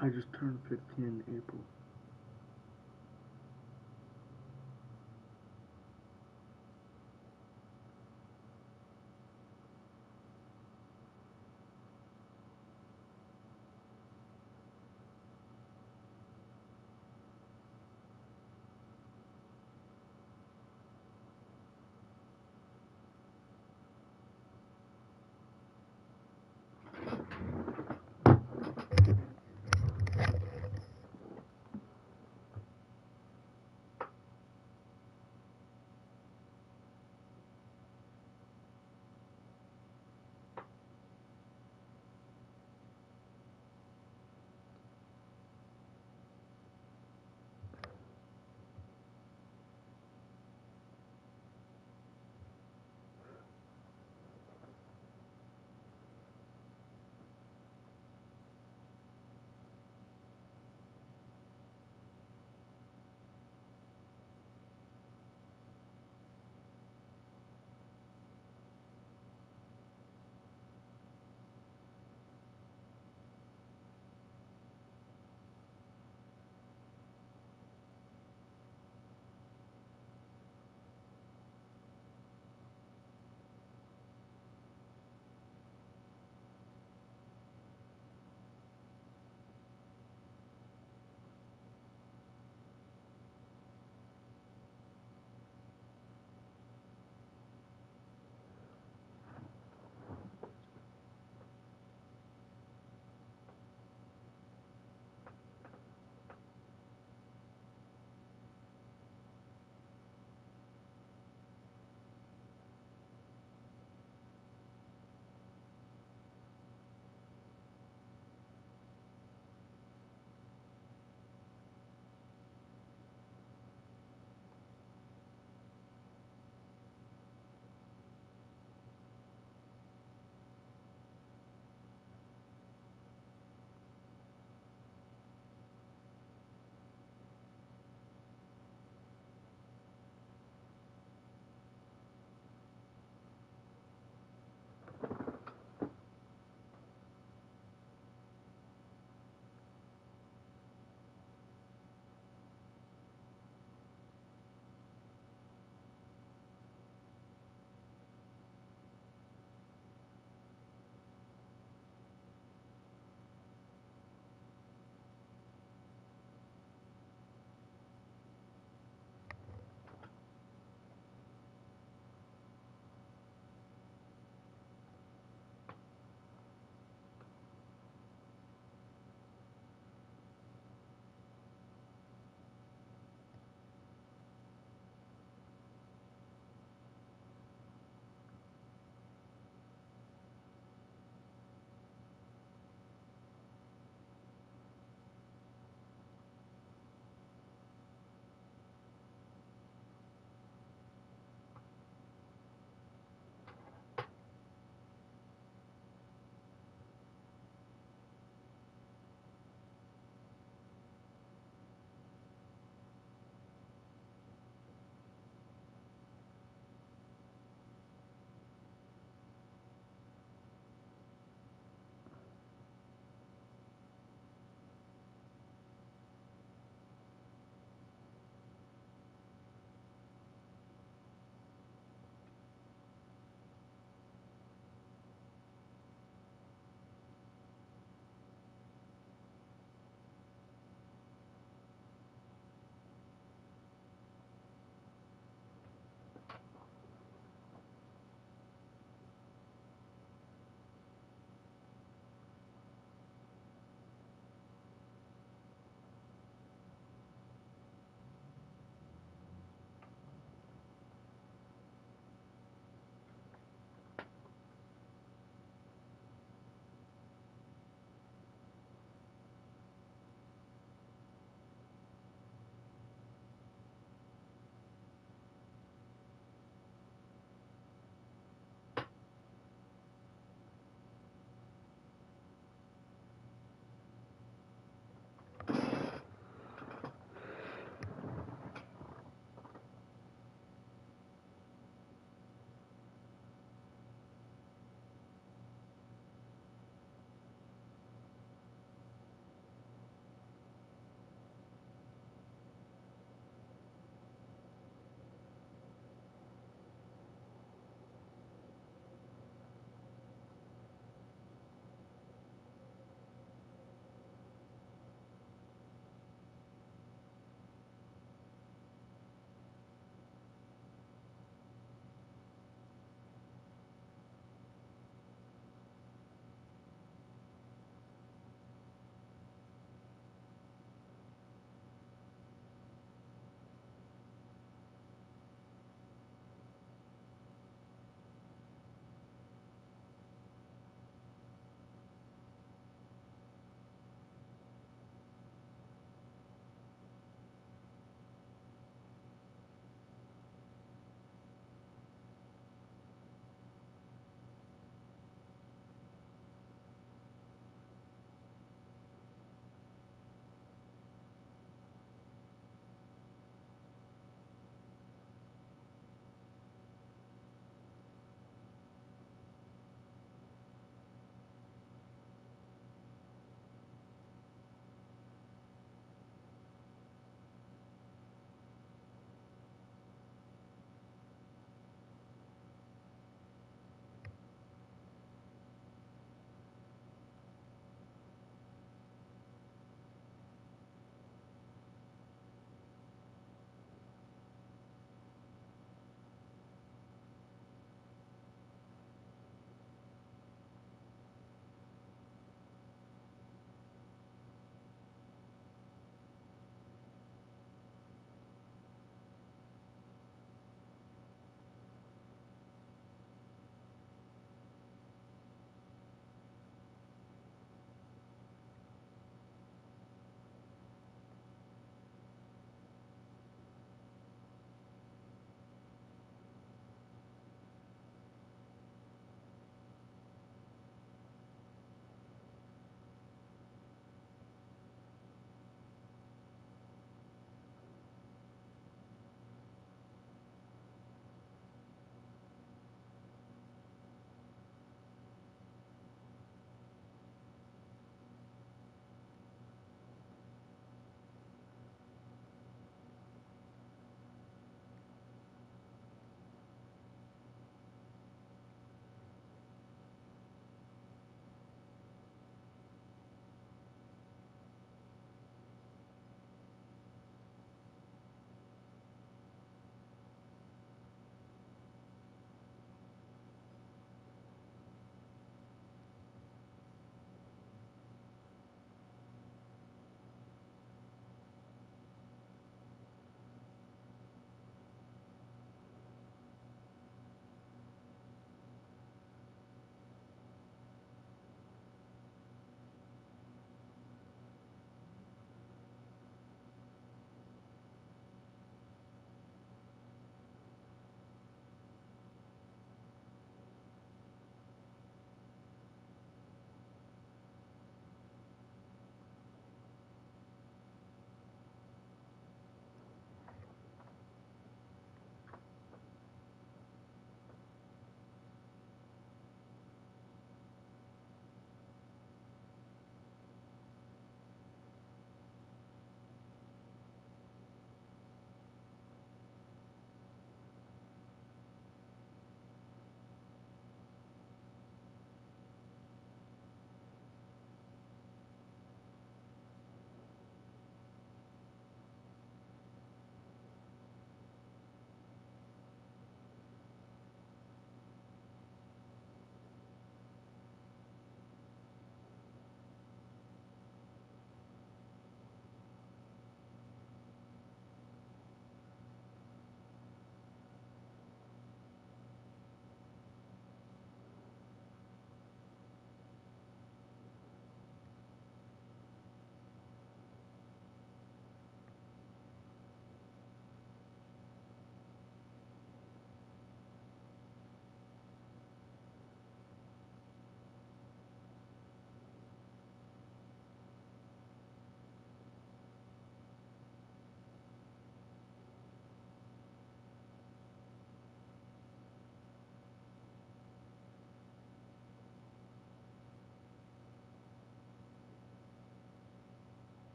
[SPEAKER 7] I just turned 15 in April.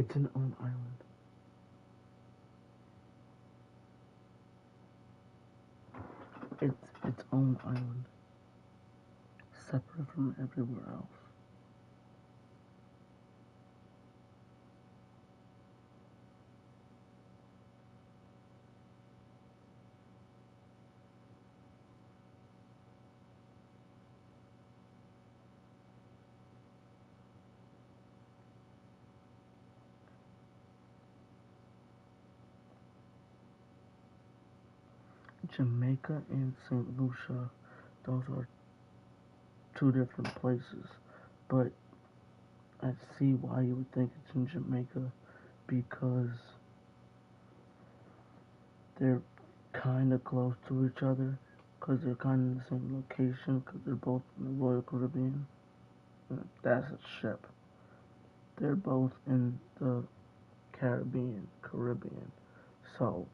[SPEAKER 7] It's an own island. It's its own island, separate from everywhere else. Jamaica and St. Lucia, those are two different places, but I see why you would think it's in Jamaica, because they're kind of close to each other, because they're kind of in the same location, because they're both in the Royal Caribbean. That's a ship. They're both in the Caribbean. So,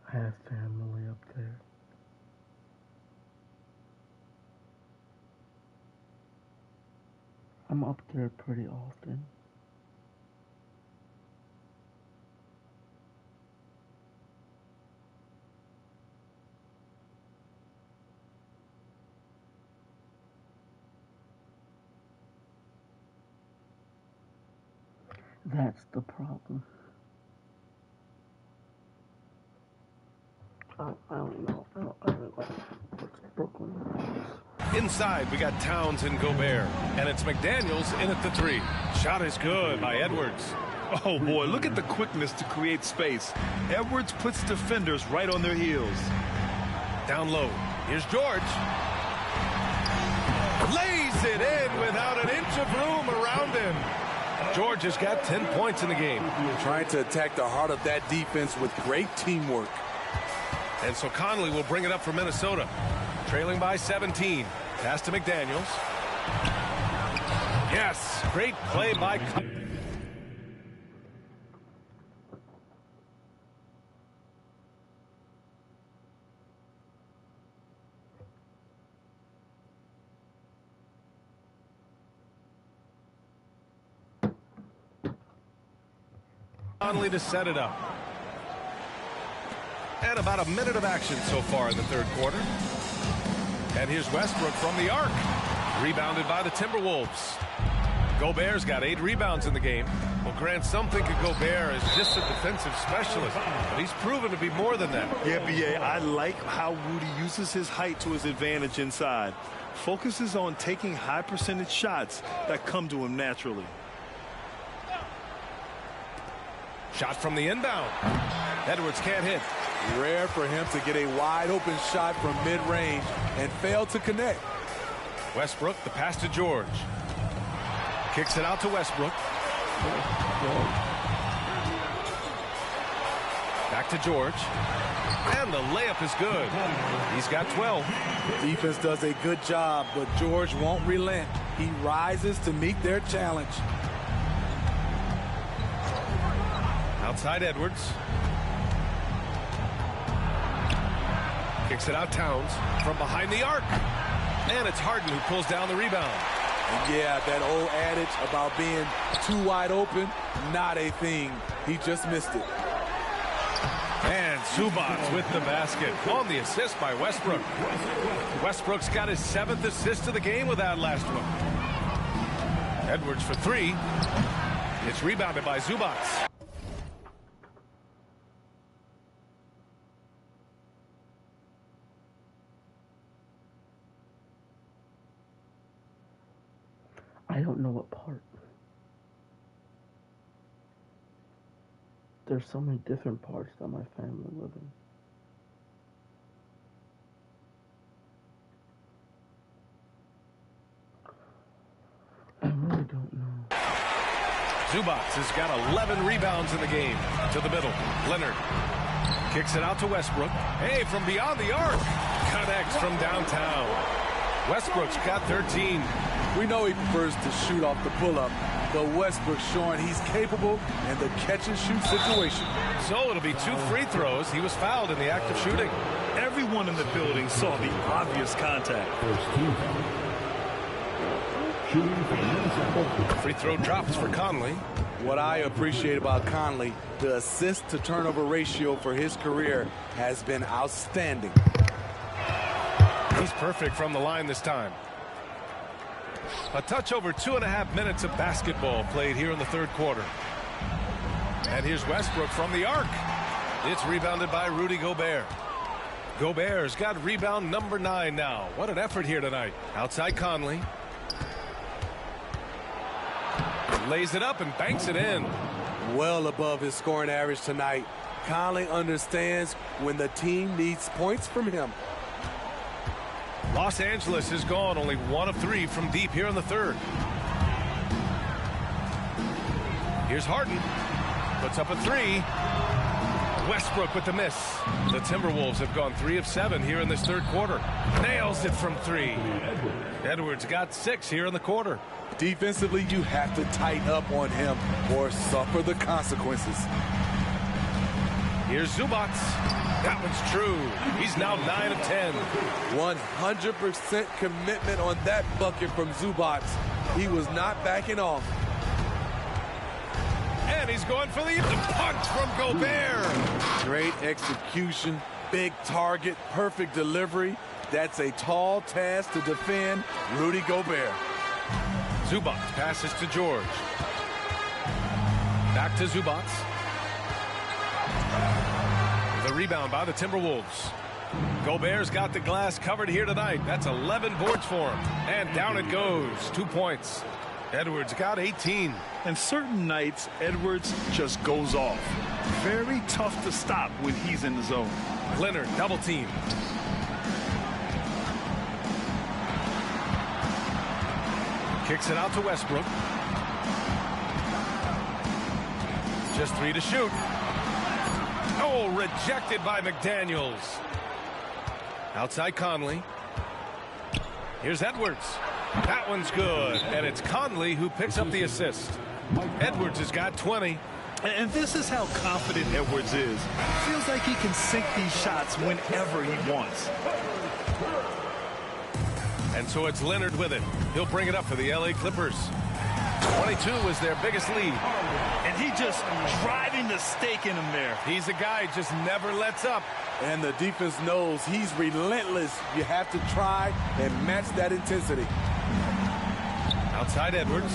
[SPEAKER 7] I have family up there. I'm up there pretty often. That's the problem. I don't know. I don't know what's Brooklyn.
[SPEAKER 1] Inside, we got Towns and Gobert, and it's McDaniels in at the three. Shot is good by Edwards.
[SPEAKER 2] Oh, boy, look at the quickness to create space. Edwards puts defenders right on their heels.
[SPEAKER 1] Down low. Here's George. Lays it in without an inch of room around him. George has got 10 points in the game.
[SPEAKER 3] Trying to attack the heart of that defense with great teamwork.
[SPEAKER 1] And so Conley will bring it up for Minnesota. Trailing by 17. Pass to McDaniels. Yes, great play by Conley to set it up. And about a minute of action so far in the third quarter. And here's Westbrook from the arc. Rebounded by the Timberwolves. Gobert's got 8 rebounds in the game. Well, Grant, some think of Gobert as just a defensive specialist, but he's proven to be more than that.
[SPEAKER 2] Yeah, B.A., I like how Rudy uses his height to his advantage inside. Focuses on taking high percentage shots that come to him naturally.
[SPEAKER 1] Shot from the inbound. Edwards can't hit.
[SPEAKER 3] Rare for him to get a wide open shot from mid-range and fail to connect.
[SPEAKER 1] Westbrook, the pass to George. Kicks it out to Westbrook. Back to George. And the layup is good. He's got 12.
[SPEAKER 3] Defense does a good job, but George won't relent. He rises to meet their challenge.
[SPEAKER 1] Outside Edwards. Kicks it out Towns from behind the arc. And it's Harden who pulls down the rebound.
[SPEAKER 3] And yeah, that old adage about being too wide open, not a thing. He just missed it.
[SPEAKER 1] And Zubac with the basket on the assist by Westbrook. Westbrook's got his 7th assist of the game with that last one. Edwards for 3. It's rebounded by Zubac.
[SPEAKER 7] I don't know what part. There's so many different parts that my family live in. I really don't know.
[SPEAKER 1] Zubac has got 11 rebounds in the game. To the middle. Leonard kicks it out to Westbrook. Hey, from beyond the arc. Connects from downtown. Westbrook's got 13.
[SPEAKER 3] We know he prefers to shoot off the pull-up, but Westbrook's showing he's capable in the catch-and-shoot situation.
[SPEAKER 1] So it'll be 2 free throws. He was fouled in the act of shooting.
[SPEAKER 2] Everyone in the building saw the obvious contact.
[SPEAKER 1] Free throw drops for Conley.
[SPEAKER 3] What I appreciate about Conley, the assist-to-turnover ratio for his career has been outstanding.
[SPEAKER 1] He's perfect from the line this time. A touch over 2.5 minutes of basketball played here in the third quarter. And here's Westbrook from the arc. It's rebounded by Rudy Gobert. Gobert's got rebound number 9 now. What an effort here tonight. Outside Conley. Lays it up and banks it in.
[SPEAKER 3] Well above his scoring average tonight. Conley understands when the team needs points from him.
[SPEAKER 1] Los Angeles has gone only 1 of 3 from deep here in the third. Here's Harden. Puts up a 3. Westbrook with the miss. The Timberwolves have gone 3 of 7 here in this third quarter. Nails it from 3. Edwards got 6 here in the quarter.
[SPEAKER 3] Defensively, you have to tighten up on him or suffer the consequences.
[SPEAKER 1] Here's Zubac. That one's true. He's now 9 of 10.
[SPEAKER 3] 100% commitment on that bucket from Zubac. He was not backing off.
[SPEAKER 1] And he's going for the punch from Gobert.
[SPEAKER 3] Great execution, big target, perfect delivery. That's a tall task to defend Rudy Gobert.
[SPEAKER 1] Zubac passes to George. Back to Zubac. The rebound by the Timberwolves. Gobert's got the glass covered here tonight. That's 11 boards for him. And down it goes. 2 points. Edwards got 18.
[SPEAKER 2] And certain nights, Edwards just goes off. Very tough to stop when he's in the zone.
[SPEAKER 1] Leonard double team. Kicks it out to Westbrook. Just 3 to shoot. Oh, rejected by McDaniels. Outside Conley. Here's Edwards. That one's good. And it's Conley who picks up the assist. Edwards has got 20.
[SPEAKER 2] And this is how confident Edwards is. Feels like he can sink these shots whenever he wants.
[SPEAKER 1] And so it's Leonard with it. He'll bring it up for the LA Clippers. 22 was their biggest lead.
[SPEAKER 2] And he just driving the stake in him there.
[SPEAKER 1] He's a guy who just never lets up.
[SPEAKER 3] And the defense knows he's relentless. You have to try and match that intensity.
[SPEAKER 1] Outside Edwards.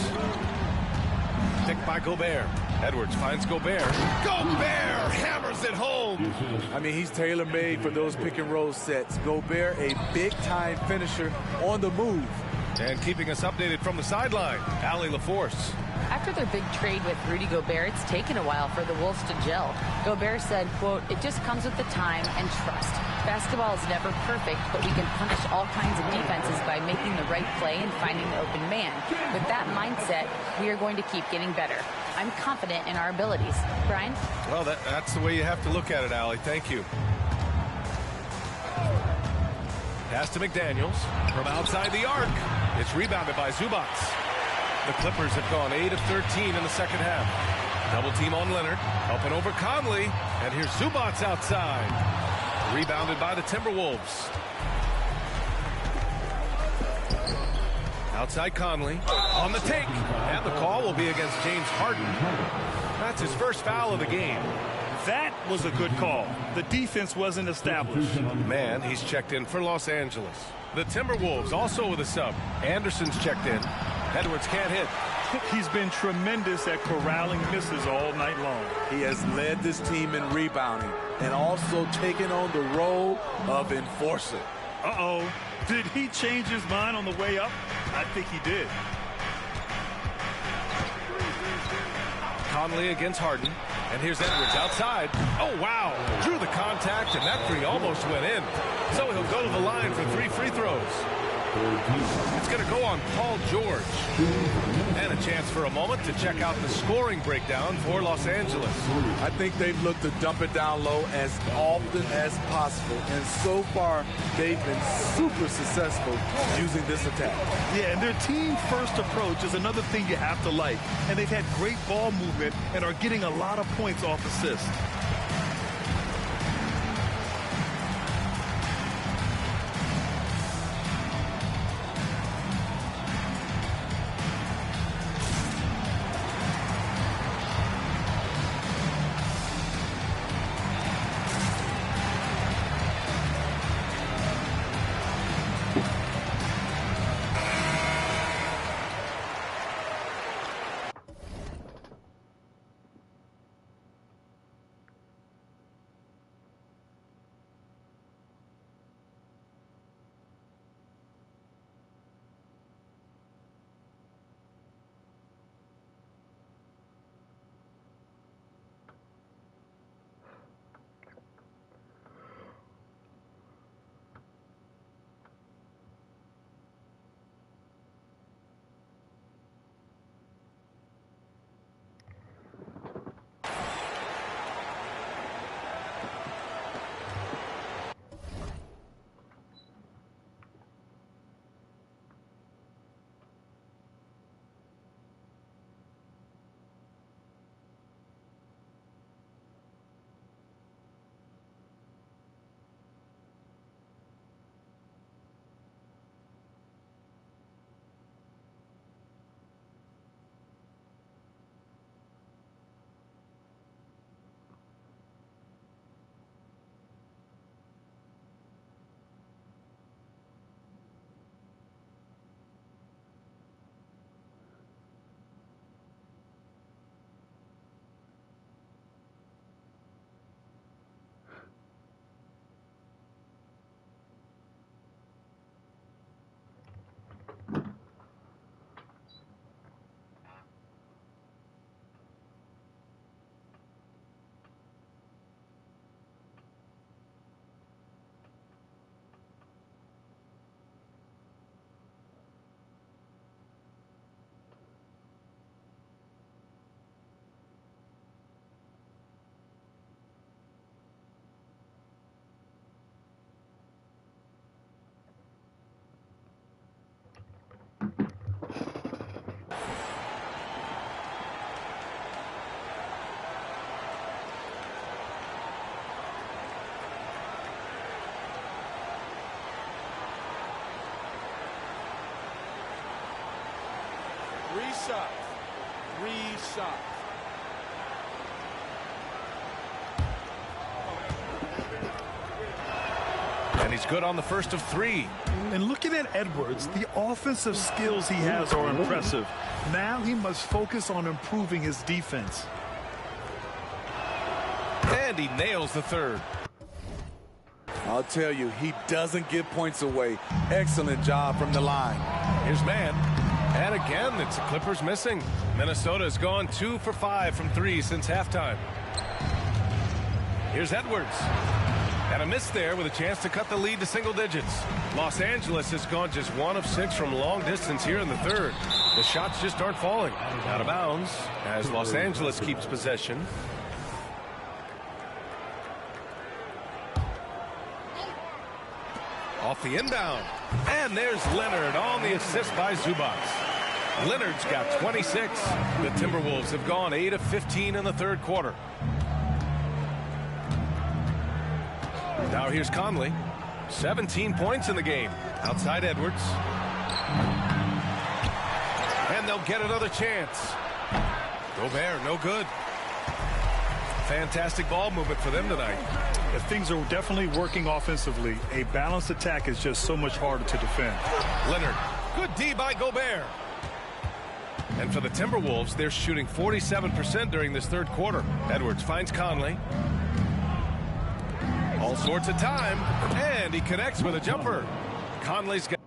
[SPEAKER 1] Picked by Gobert. Edwards finds Gobert. Gobert hammers it home.
[SPEAKER 3] I mean, he's tailor-made for those pick-and-roll sets. Gobert, a big-time finisher on the move.
[SPEAKER 1] And keeping us updated from the sideline, Allie LaForce.
[SPEAKER 5] After their big trade with Rudy Gobert, it's taken a while for the Wolves to gel. Gobert said, quote, "It just comes with the time and trust. Basketball is never perfect, but we can punish all kinds of defenses by making the right play and finding the open man. With that mindset, we are going to keep getting better. I'm confident in our abilities." Brian?
[SPEAKER 1] Well, that's the way you have to look at it, Allie. Thank you. Pass to McDaniels from outside the arc. It's rebounded by Zubac. The Clippers have gone 8 of 13 in the second half. Double team on Leonard. Up and over Conley. And here's Zubac outside. Rebounded by the Timberwolves. Outside Conley. On the take. And the call will be against James Harden. That's his first foul of the game.
[SPEAKER 2] That was a good call. The defense wasn't established.
[SPEAKER 1] Man, he's checked in for Los Angeles. The Timberwolves also with a sub. Anderson's checked in. Edwards can't hit.
[SPEAKER 2] He's been tremendous at corralling misses all night long.
[SPEAKER 3] He has led this team in rebounding and also taken on the role of enforcer.
[SPEAKER 2] Uh-oh. Did he change his mind on the way up? I think he did.
[SPEAKER 1] Conley against Harden. And here's Edwards outside. Oh, wow. Drew the contact, and that three almost went in. So he'll go to the line for 3 free throws. It's going to go on Paul George. And a chance for a moment to check out the scoring breakdown for Los Angeles.
[SPEAKER 3] I think they've looked to dump it down low as often as possible. And so far, they've been super successful using this attack.
[SPEAKER 2] Yeah, and their team-first approach is another thing you have to like. And they've had great ball movement and are getting a lot of points off assists.
[SPEAKER 3] 3 shots. 3 shots.
[SPEAKER 1] And he's good on the first of 3.
[SPEAKER 2] And looking at Edwards, the offensive skills he has are impressive. Now he must focus on improving his defense.
[SPEAKER 1] And he nails the third.
[SPEAKER 3] I'll tell you, he doesn't give points away. Excellent job from the line.
[SPEAKER 1] Here's man. And again, it's the Clippers missing. Minnesota has gone 2 for 5 from 3 since halftime. Here's Edwards. And a miss there with a chance to cut the lead to single digits. Los Angeles has gone just 1 of 6 from long distance here in the third. The shots just aren't falling. Out of bounds as Los Angeles keeps possession. Off the inbound. And there's Leonard on the assist by Zubac. Leonard's got 26. The Timberwolves have gone 8 of 15 in the third quarter. Now here's Conley. 17 points in the game. Outside Edwards. And they'll get another chance. Gobert, no good. Fantastic ball movement for them tonight.
[SPEAKER 2] If things are definitely working offensively, a balanced attack is just so much harder to defend.
[SPEAKER 1] Leonard, good D by Gobert. And for the Timberwolves, they're shooting 47% during this third quarter. Edwards finds Conley. All sorts of time, and he connects with a jumper. Conley's got...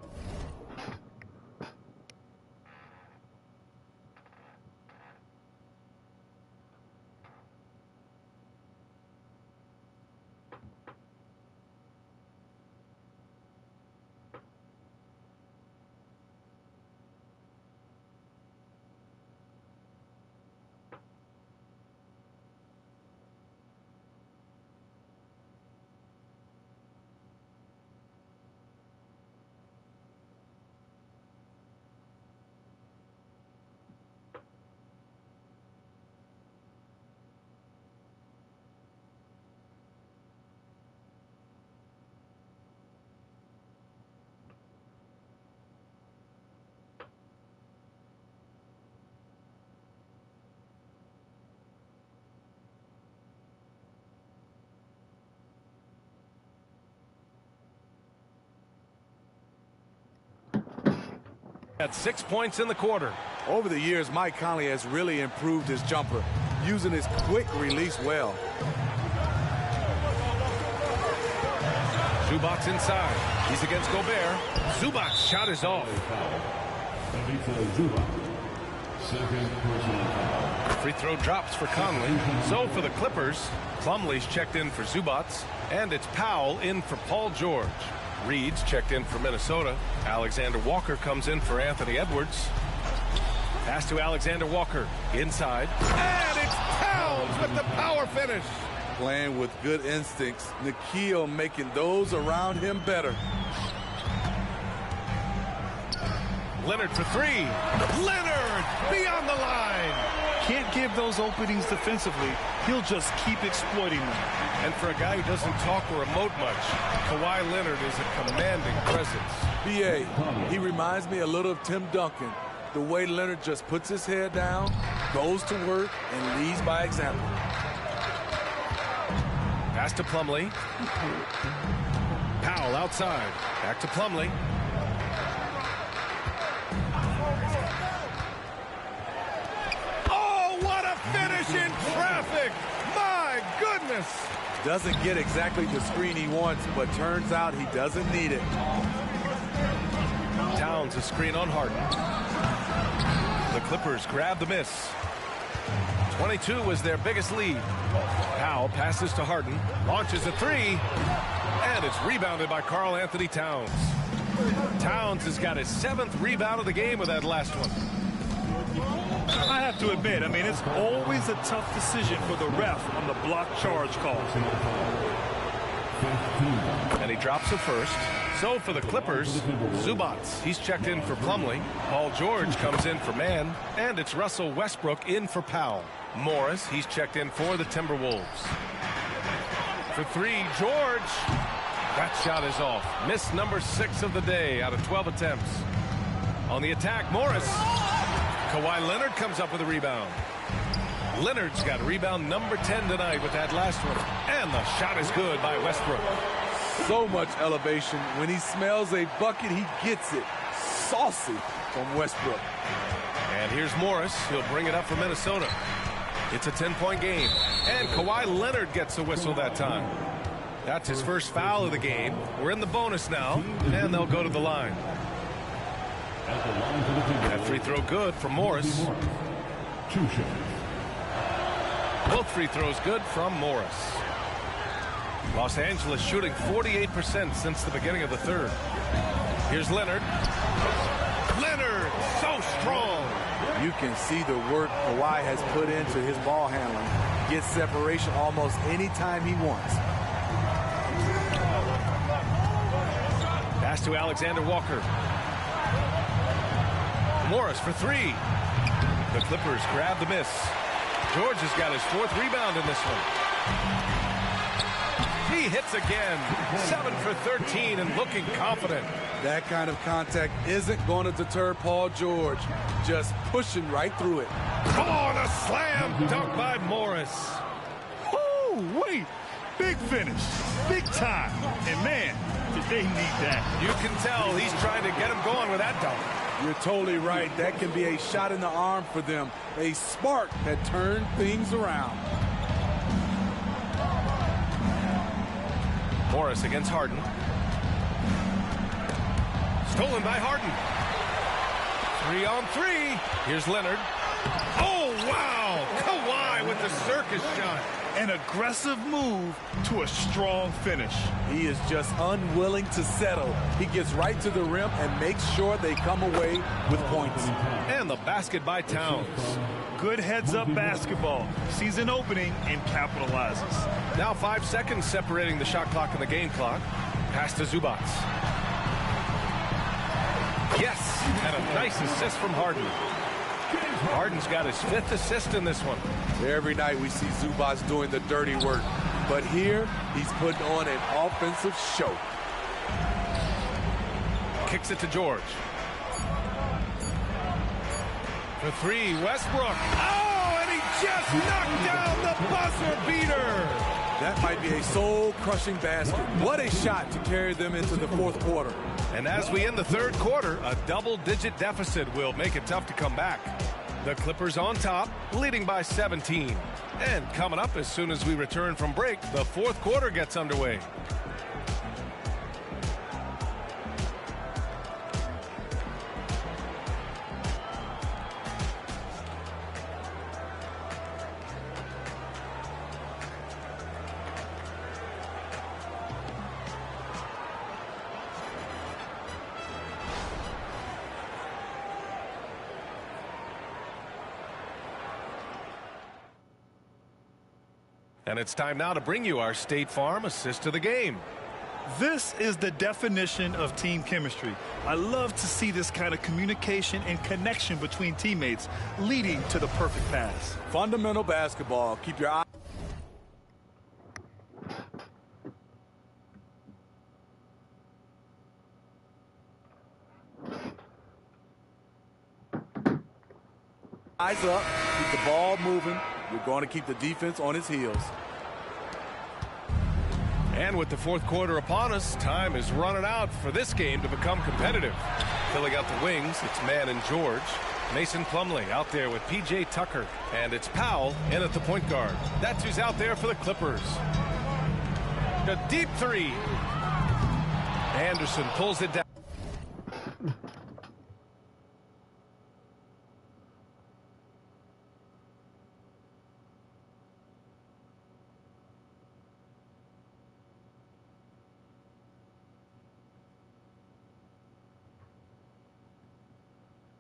[SPEAKER 1] At 6 points in the quarter.
[SPEAKER 3] Over the years, Mike Conley has really improved his jumper, using his quick release well.
[SPEAKER 1] Zubac inside. He's against Gobert. Zubac's shot is off. Free throw drops for Conley. So for the Clippers, Plumlee's checked in for Zubac, and it's Powell in for Paul George. Reed's checked in for Minnesota. Alexander Walker comes in for Anthony Edwards. Pass to Alexander Walker. Inside. And it's Towns with the power finish.
[SPEAKER 3] Playing with good instincts. Nickeil making those around him better.
[SPEAKER 1] Leonard for 3. Leonard beyond the line.
[SPEAKER 2] Can't give those openings defensively. He'll just keep exploiting them.
[SPEAKER 1] And for a guy who doesn't talk or emote much, Kawhi Leonard is a commanding presence.
[SPEAKER 3] B.A., he reminds me a little of Tim Duncan. The way Leonard just puts his head down, goes to work, and leads by example.
[SPEAKER 1] Pass to Plumlee. Powell outside. Back to Plumlee. Oh, what a finish in traffic! My goodness!
[SPEAKER 3] Doesn't get exactly the screen he wants, but turns out he doesn't need it.
[SPEAKER 1] Towns a screen on Harden. The Clippers grab the miss. 22 was their biggest lead. Powell passes to Harden, launches a 3, and it's rebounded by Karl Anthony Towns. Towns has got his 7th rebound of the game with that last one.
[SPEAKER 2] I have to admit, it's always a tough decision for the ref on the block charge call.
[SPEAKER 1] And he drops a first. So for the Clippers, Zubac, he's checked in for Plumlee. Paul George comes in for man, and it's Russell Westbrook in for Powell. Morris, he's checked in for the Timberwolves. For 3, George. That shot is off. Miss number 6 of the day out of 12 attempts. On the attack, Morris. Kawhi Leonard comes up with a rebound. Leonard's got rebound number 10 tonight with that last one. And the shot is good by Westbrook.
[SPEAKER 3] So much elevation. When he smells a bucket, he gets it. Saucy from Westbrook.
[SPEAKER 1] And here's Morris. He'll bring it up for Minnesota. It's a 10-point game. And Kawhi Leonard gets a whistle that time. That's his first foul of the game. We're in the bonus now, and they'll go to the line. That free throw good from Morris.
[SPEAKER 4] 2 shots.
[SPEAKER 1] Both free throws good from Morris. Los Angeles shooting 48% since the beginning of the third. Here's Leonard. Leonard, so strong.
[SPEAKER 3] You can see the work Kawhi has put into his ball handling. Gets separation almost any time he wants.
[SPEAKER 1] Pass to Alexander Walker. Morris for 3. The Clippers grab the miss. George has got his 4th rebound in this one. He hits again. 7 for 13 and looking confident.
[SPEAKER 3] That kind of contact isn't going to deter Paul George. Just pushing right through it.
[SPEAKER 1] Come on, a slam dunk by Morris.
[SPEAKER 2] Oh, wait. Big finish. Big time. And, man, did they need that.
[SPEAKER 1] You can tell he's trying to get him going with that dunk.
[SPEAKER 3] You're totally right. That can be a shot in the arm for them. A spark that turned things around.
[SPEAKER 1] Morris against Harden. Stolen by Harden. 3-on-3. Here's Leonard. Oh, wow. Kawhi with the circus shot.
[SPEAKER 2] An aggressive move to a strong finish.
[SPEAKER 3] He is just unwilling to settle. He gets right to the rim and makes sure they come away with points.
[SPEAKER 1] And the basket by Towns.
[SPEAKER 2] Good heads-up basketball. Sees an opening and capitalizes.
[SPEAKER 1] Now 5 seconds separating the shot clock and the game clock. Pass to Zubac. Yes, and a nice assist from Harden. Harden's got his 5th assist in this one.
[SPEAKER 3] Every night we see Zubac doing the dirty work. But here, he's putting on an offensive show.
[SPEAKER 1] Kicks it to George. For 3, Westbrook. Oh, and he just knocked down the buzzer beater.
[SPEAKER 3] That might be a soul-crushing basket. What a shot to carry them into the 4th quarter.
[SPEAKER 1] And as we end the 3rd quarter, a double-digit deficit will make it tough to come back. The Clippers on top, leading by 17. And coming up as soon as we return from break, the 4th quarter gets underway. And it's time now to bring you our State Farm assist of the game.
[SPEAKER 2] This is the definition of team chemistry. I love to see this kind of communication and connection between teammates leading to the perfect pass.
[SPEAKER 3] Fundamental basketball. Keep your eye. Eyes up. Keep the ball moving. You're going to keep the defense on its heels.
[SPEAKER 1] And with the 4th quarter upon us, time is running out for this game to become competitive. Filling out the wings, it's Mann and George. Mason Plumlee out there with P.J. Tucker. And it's Powell in at the point guard. That's who's out there for the Clippers. A deep 3. Anderson pulls it down.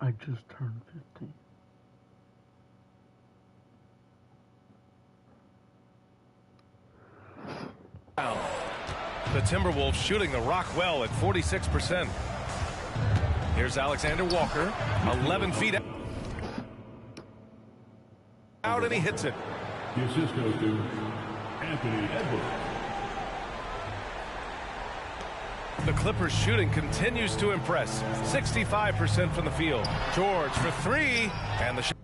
[SPEAKER 7] I just turned 15.
[SPEAKER 1] The Timberwolves shooting the rock well at 46%. Here's Alexander Walker, 11 feet out, and he hits it.
[SPEAKER 4] The assist goes to Anthony Edwards.
[SPEAKER 1] The Clippers shooting continues to impress. 65% from the field. George for three, and the shot.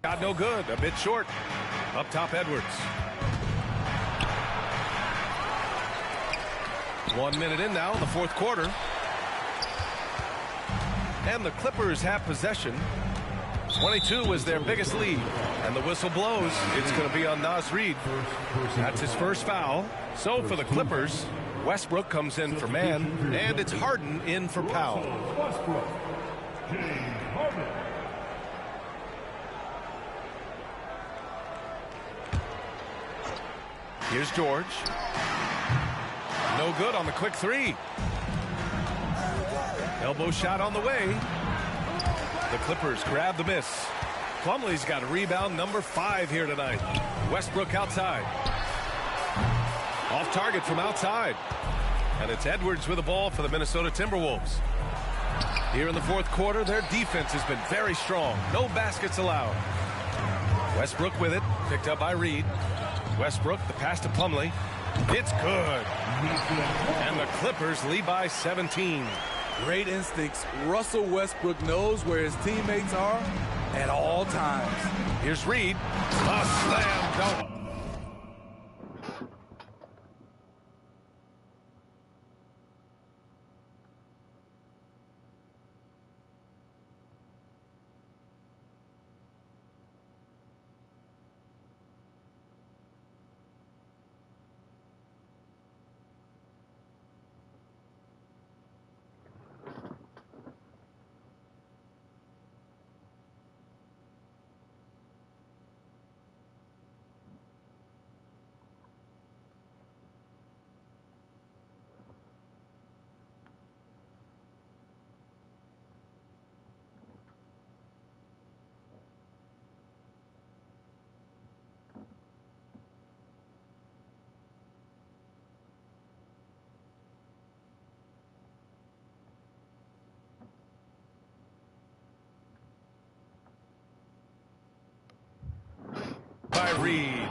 [SPEAKER 1] Got no good, a bit short. Up top, Edwards. 1 minute in now, the fourth quarter. And the Clippers have possession. 22 was their biggest lead. And the whistle blows. It's going to be on Naz Reid. That's his first foul. So for the Clippers, Westbrook comes in for man, and it's Harden in for Powell.
[SPEAKER 4] Westbrook. James Harden.
[SPEAKER 1] Here's George. No good on the quick three. Elbow shot on the way. The Clippers grab the miss. Plumlee's got a rebound number 5 here tonight. Westbrook outside. Off target from outside. And it's Edwards with the ball for the Minnesota Timberwolves. Here in the fourth quarter, their defense has been very strong. No baskets allowed. Westbrook with it. Picked up by Reid. Westbrook, the pass to Plumlee. It's good. And the Clippers lead by 17.
[SPEAKER 3] Great instincts. Russell Westbrook knows where his teammates are at all times.
[SPEAKER 1] Here's Reid. A slam dunk. By Reid.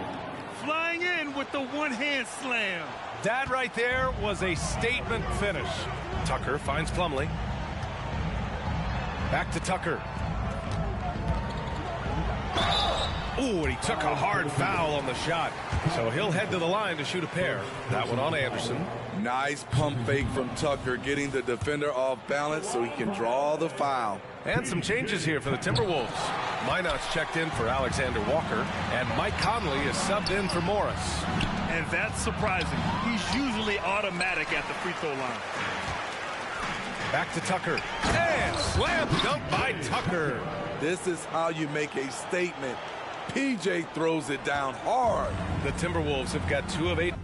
[SPEAKER 2] Flying in with the one-hand slam.
[SPEAKER 1] That right there was a statement finish. Tucker finds Plumlee. Back to Tucker. Ooh, and he took a hard foul on the shot. So he'll head to the line to shoot a pair. That one on Anderson.
[SPEAKER 3] Nice pump fake from Tucker, getting the defender off balance so he can draw the foul.
[SPEAKER 1] And some changes here for the Timberwolves. Minot's checked in for Alexander Walker, and Mike Conley is subbed in for Morris.
[SPEAKER 2] And that's surprising. He's usually automatic at the free throw line.
[SPEAKER 1] Back to Tucker. And slam dunk by Tucker.
[SPEAKER 3] This is how you make a statement. PJ throws it down hard.
[SPEAKER 1] The Timberwolves have got 2 of 8.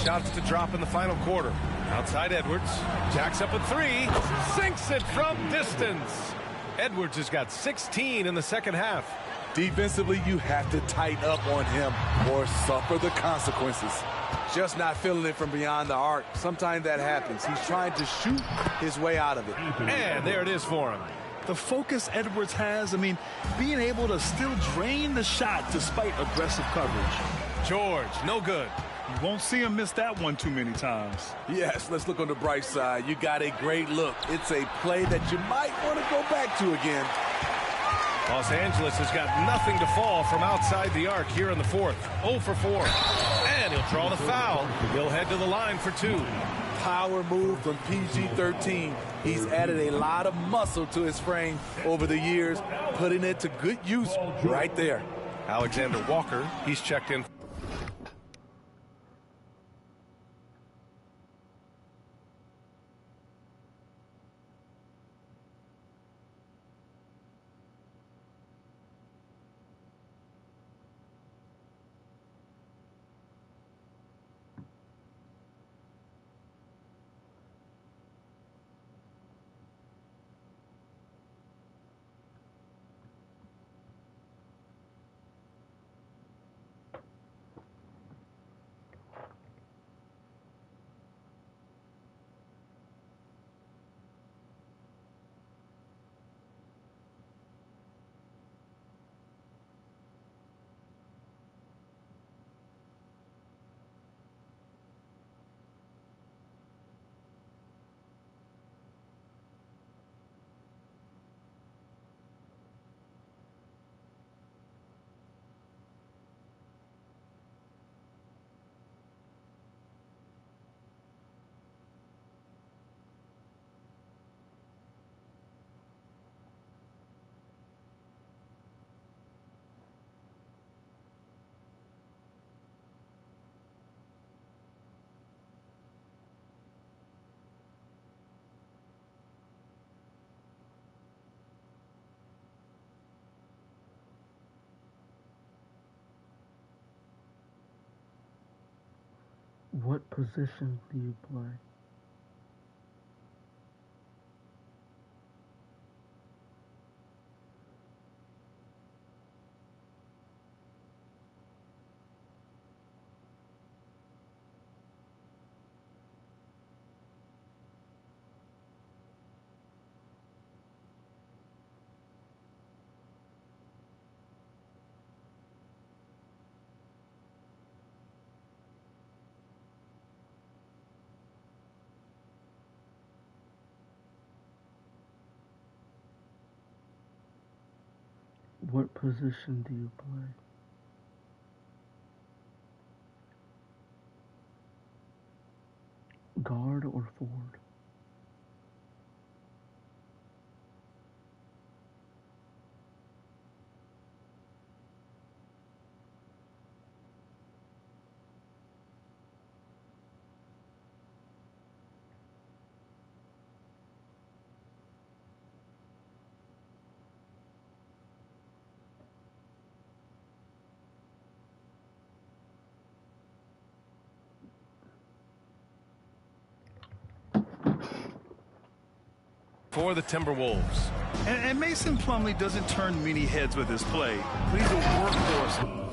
[SPEAKER 1] Shots to drop in the final quarter. Outside Edwards. Jacks up a 3. Sinks it from distance. Edwards has got 16 in the second half.
[SPEAKER 3] Defensively, you have to tighten up on him or suffer the consequences. Just not feeling it from beyond the arc. Sometimes that happens. He's trying to shoot his way out of it.
[SPEAKER 1] And there it is for him.
[SPEAKER 2] The focus Edwards has, I mean, being able to still drain the shot despite aggressive coverage.
[SPEAKER 1] George, no good.
[SPEAKER 2] You won't see him miss that one too many times.
[SPEAKER 3] Yes, let's look on the bright side. You got a great look. It's a play that you might want to go back to again.
[SPEAKER 1] Los Angeles has got nothing to fall from outside the arc here in the fourth. 0 for 4. And he'll draw the foul. He'll head to the line for 2.
[SPEAKER 3] Power move from PG-13. He's added a lot of muscle to his frame over the years, putting it to good use right there.
[SPEAKER 1] Alexander Walker, he's checked in.
[SPEAKER 7] What position do you play? What position do you play? Guard or forward?
[SPEAKER 1] For the Timberwolves.
[SPEAKER 2] And Mason Plumlee doesn't turn many heads with his play, but he's a workhorse.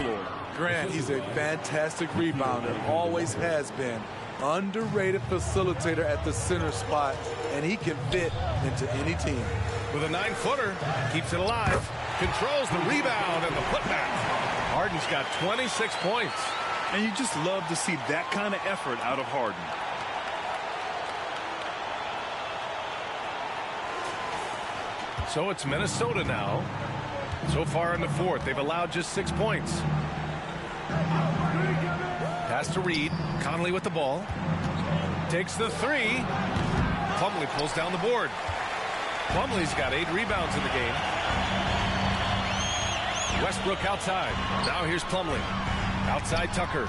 [SPEAKER 2] floor.
[SPEAKER 3] Grant, he's a fantastic rebounder, always has been. Underrated facilitator at the center spot, and he can fit into any team.
[SPEAKER 1] With a 9-footer, keeps it alive, controls the rebound and the putback. Harden's got 26 points.
[SPEAKER 2] And you just love to see that kind of effort out of Harden.
[SPEAKER 1] So it's Minnesota now. So far in the fourth, they've allowed just 6 points. Pass to Reed. Conley with the ball. Takes the three. Plumlee pulls down the board. Plumlee's got 8 rebounds in the game. Westbrook outside. Now here's Plumlee. Outside Tucker.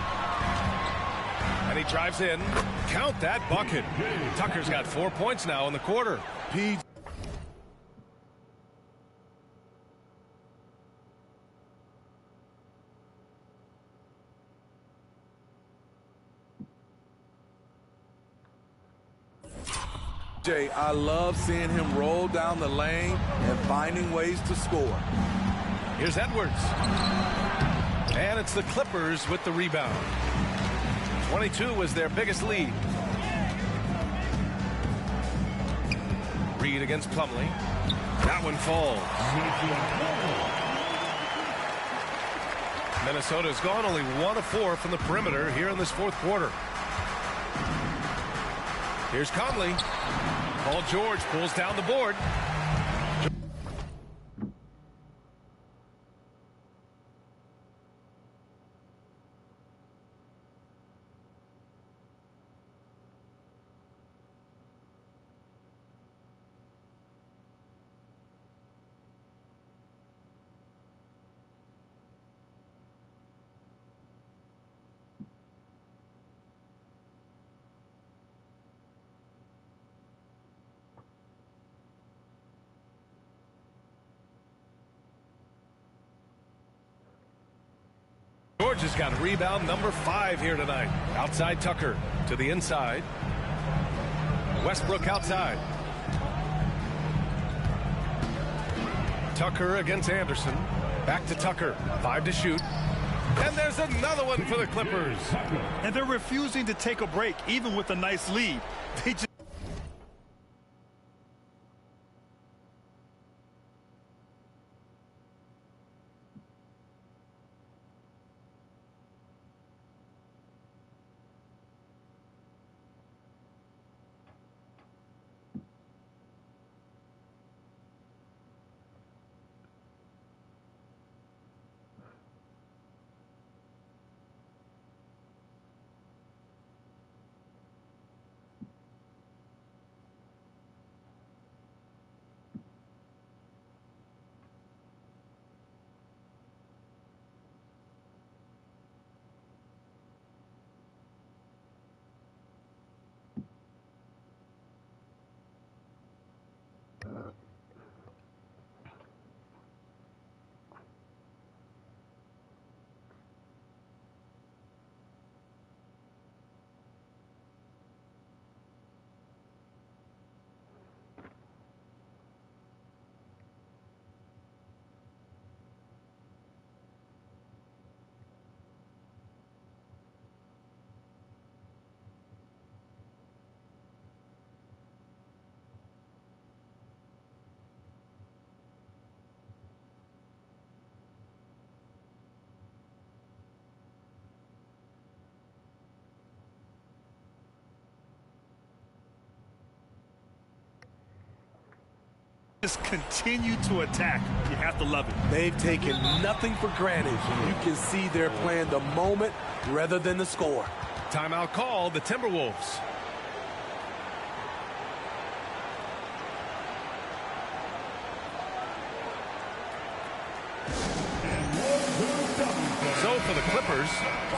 [SPEAKER 1] And he drives in. Count that bucket. Tucker's got 4 points now in the quarter.
[SPEAKER 3] PG. I love seeing him roll down the lane and finding ways to score.
[SPEAKER 1] Here's Edwards. And it's the Clippers with the rebound. 22 was their biggest lead. Reed against Plumlee. That one falls. Minnesota's gone only 1 of 4 from the perimeter here in this fourth quarter. Here's Conley. Paul George pulls down the board. George has got rebound number 5 here tonight. Outside Tucker to the inside. Westbrook outside. Tucker against Anderson. Back to Tucker. 5 to shoot. And there's another one for the Clippers.
[SPEAKER 2] And they're refusing to take a break, even with a nice lead. They just continue to attack. You have to love it.
[SPEAKER 3] They've taken nothing for granted. You can see they're playing the moment rather than the score.
[SPEAKER 1] Timeout call, the Timberwolves. So for the Clippers,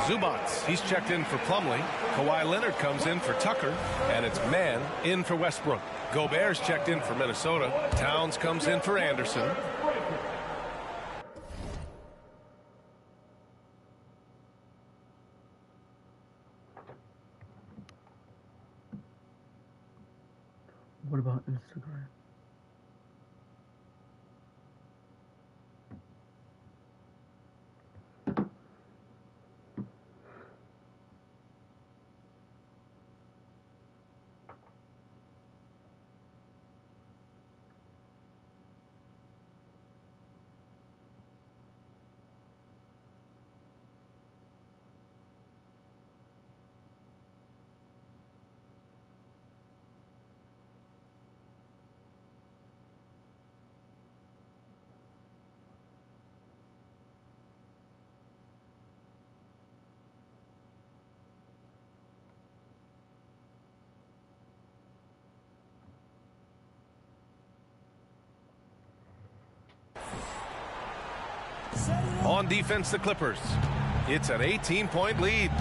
[SPEAKER 1] Zubats, he's checked in for Plumlee. Kawhi Leonard comes in for Tucker, and it's Mann in for Westbrook. Gobert's checked in for Minnesota. Towns comes in for Anderson.
[SPEAKER 7] What about Instagram?
[SPEAKER 1] On defense, the Clippers. It's an 18-point lead.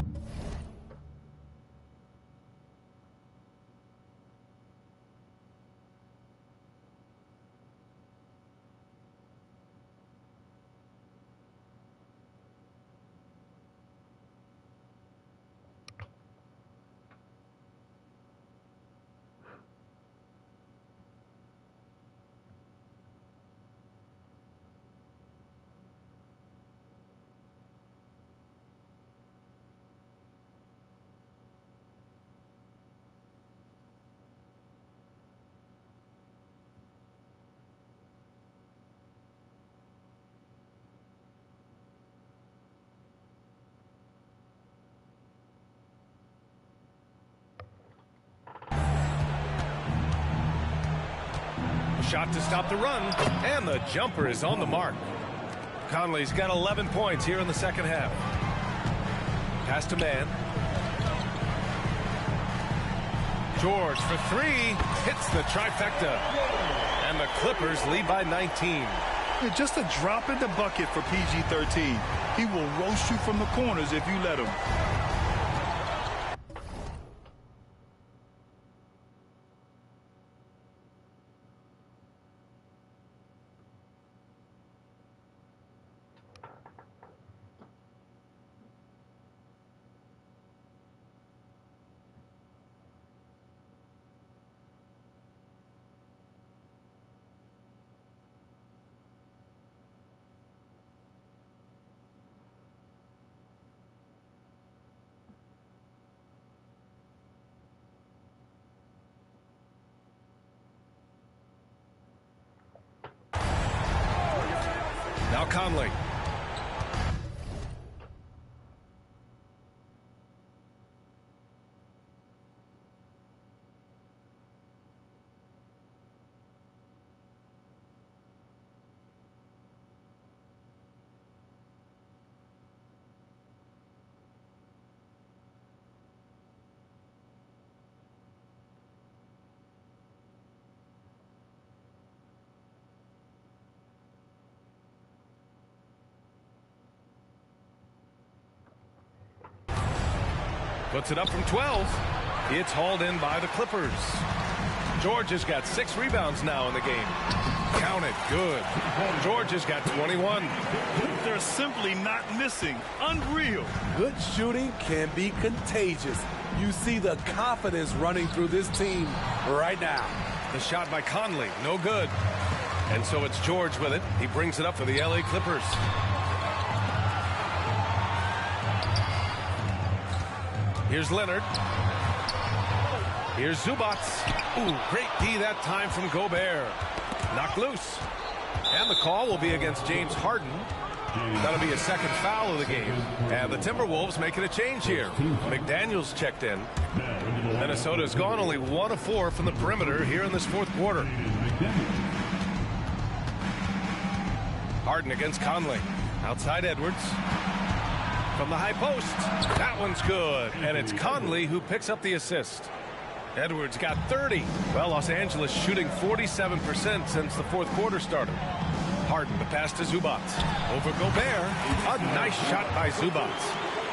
[SPEAKER 1] Shot to stop the run, and the jumper is on the mark. Conley's got 11 points here in the second half. Pass to man. George for three, hits the trifecta. And the Clippers lead by 19.
[SPEAKER 2] Just a drop in the bucket for PG-13. He will roast you from the corners if you let him.
[SPEAKER 1] Now Conley. Puts it up from 12. It's hauled in by the Clippers. George has got 6 rebounds now in the game. Count it. Good. George has got 21.
[SPEAKER 2] They're simply not missing. Unreal.
[SPEAKER 3] Good shooting can be contagious. You see the confidence running through this team right now.
[SPEAKER 1] The shot by Conley, no good. And so it's George with it. He brings it up for the LA Clippers. Here's Leonard. Here's Zubac. Ooh, great D that time from Gobert. Knocked loose. And the call will be against James Harden. That'll be a second foul of the game. And the Timberwolves making a change here. McDaniels checked in. Minnesota's gone only 1 of 4 from the perimeter here in this fourth quarter. Harden against Conley. Outside Edwards. From the high post. That one's good. And it's Conley who picks up the assist. Edwards got 30. Well, Los Angeles shooting 47% since the fourth quarter started. Harden, the pass to Zubac. Over Gobert. A nice shot by Zubac.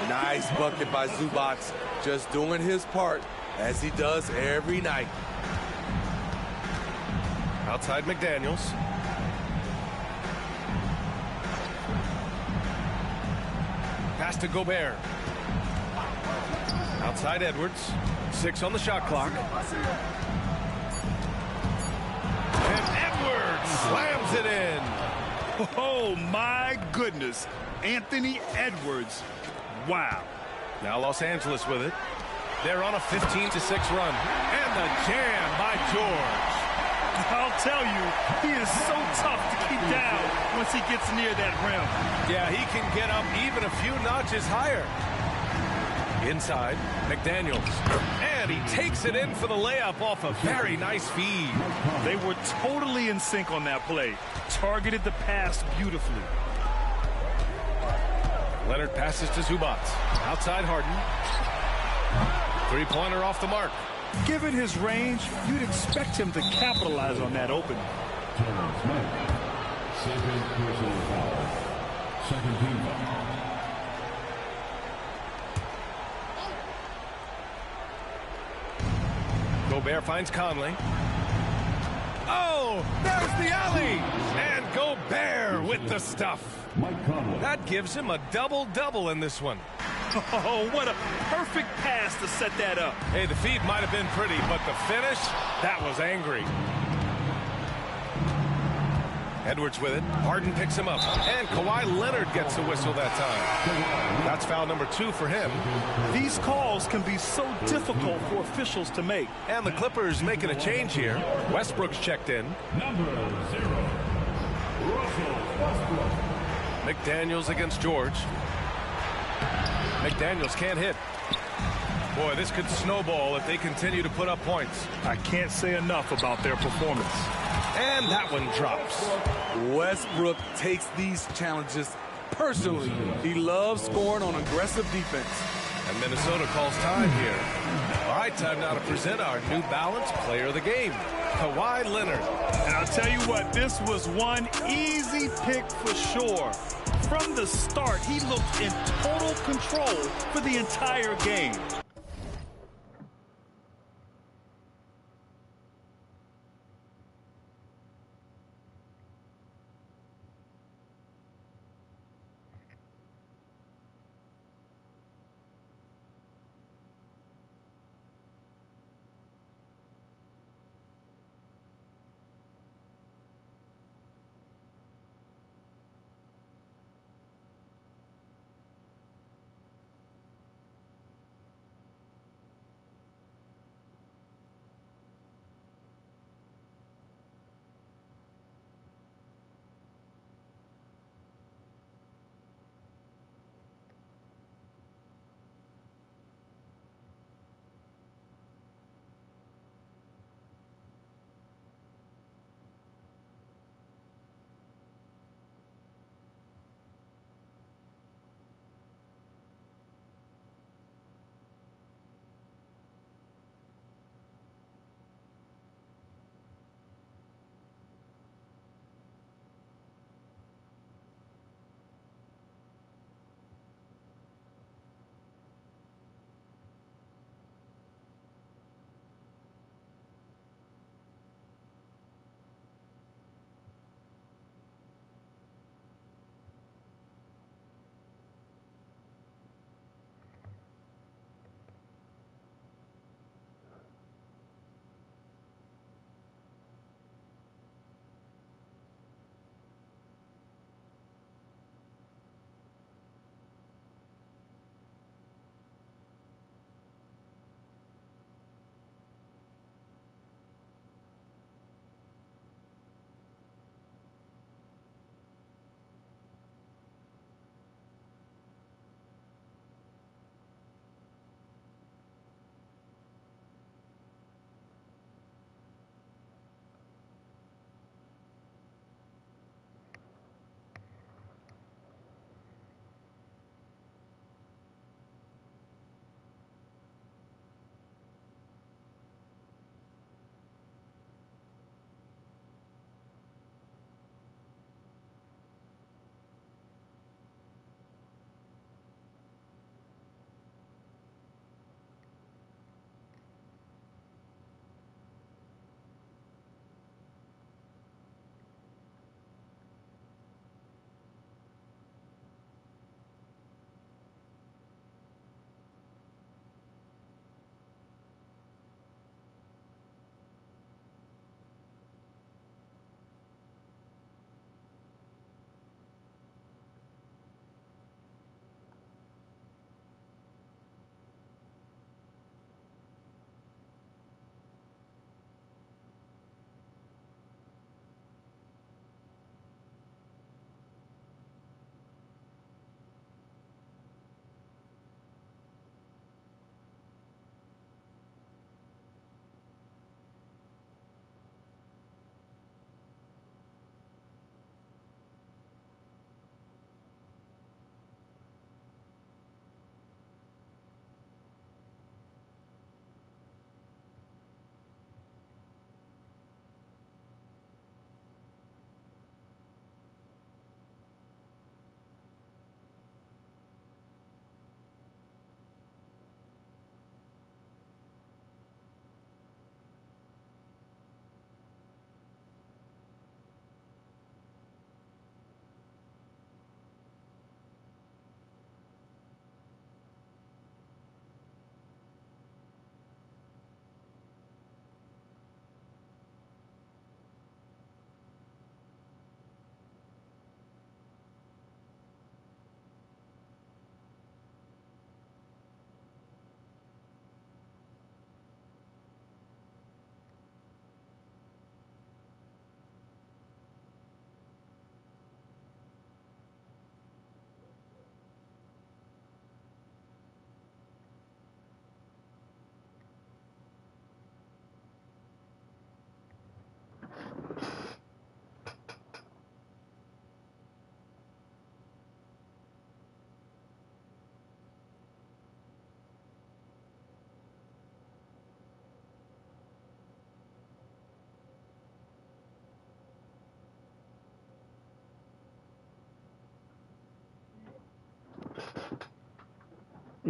[SPEAKER 3] Nice bucket by Zubac. Just doing his part as he does every night.
[SPEAKER 1] Outside McDaniels. Pass to Gobert. Outside Edwards. 6 on the shot clock. And Edwards slams it in.
[SPEAKER 2] Oh, my goodness. Anthony Edwards. Wow.
[SPEAKER 1] Now Los Angeles with it. They're on a 15-6 run. And the jam by George.
[SPEAKER 2] I'll tell you, he is so tough to keep down once he gets near that rim.
[SPEAKER 1] Yeah, he can get up even a few notches higher. Inside, McDaniels. And he takes it in for the layup off a very nice feed.
[SPEAKER 2] They were totally in sync on that play. Targeted the pass beautifully.
[SPEAKER 1] Leonard passes to Zubac. Outside Harden. Three-pointer off the mark.
[SPEAKER 2] Given his range, you'd expect him to capitalize on that opening.
[SPEAKER 4] Second team foul.
[SPEAKER 1] Gobert finds Conley. Oh, there's the alley. And Gobert with the stuff.
[SPEAKER 4] Mike Conley.
[SPEAKER 1] That gives him a double-double in this one.
[SPEAKER 2] Oh, what a perfect pass to set that up.
[SPEAKER 1] Hey, the feed might have been pretty, but the finish, that was angry. Edwards with it. Harden picks him up. And Kawhi Leonard gets the whistle that time. That's foul number 2 for him.
[SPEAKER 2] These calls can be so difficult for officials to make.
[SPEAKER 1] And the Clippers making a change here. Westbrook's checked in.
[SPEAKER 4] Number 0, Russell Westbrook.
[SPEAKER 1] McDaniels against George. McDaniels can't hit. Boy, this could snowball if they continue to put up points.
[SPEAKER 2] I can't say enough about their performance.
[SPEAKER 1] And that one drops.
[SPEAKER 3] Westbrook takes these challenges personally. He loves scoring on aggressive defense.
[SPEAKER 1] And Minnesota calls time here. All right, time now to present our New Balance Player of the Game, Kawhi Leonard.
[SPEAKER 2] And I'll tell you what, this was one easy pick for sure. From the start, he looked in total control for the entire game.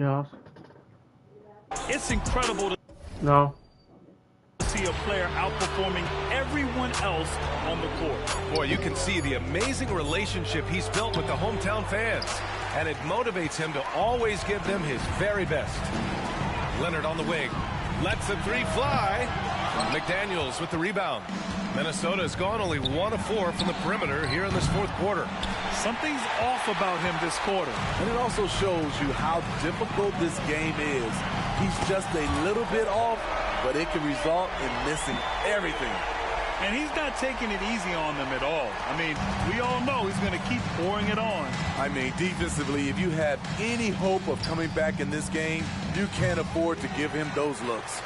[SPEAKER 7] Yes.
[SPEAKER 2] It's incredible to
[SPEAKER 7] No.
[SPEAKER 2] see a player outperforming everyone else on the court.
[SPEAKER 1] Boy, you can see the amazing relationship he's built with the hometown fans, and it motivates him to always give them his very best. Leonard on the wing. Lets the three fly. McDaniels with the rebound. Minnesota has gone only 1 of 4 from the perimeter here in this fourth quarter.
[SPEAKER 2] Something's off about him this quarter.
[SPEAKER 3] And it also shows you how difficult this game is. He's just a little bit off, but it can result in missing everything.
[SPEAKER 2] And he's not taking it easy on them at all. I mean, we all know he's going to keep pouring it on.
[SPEAKER 3] I mean, defensively, if you have any hope of coming back in this game, you can't afford to give him those looks.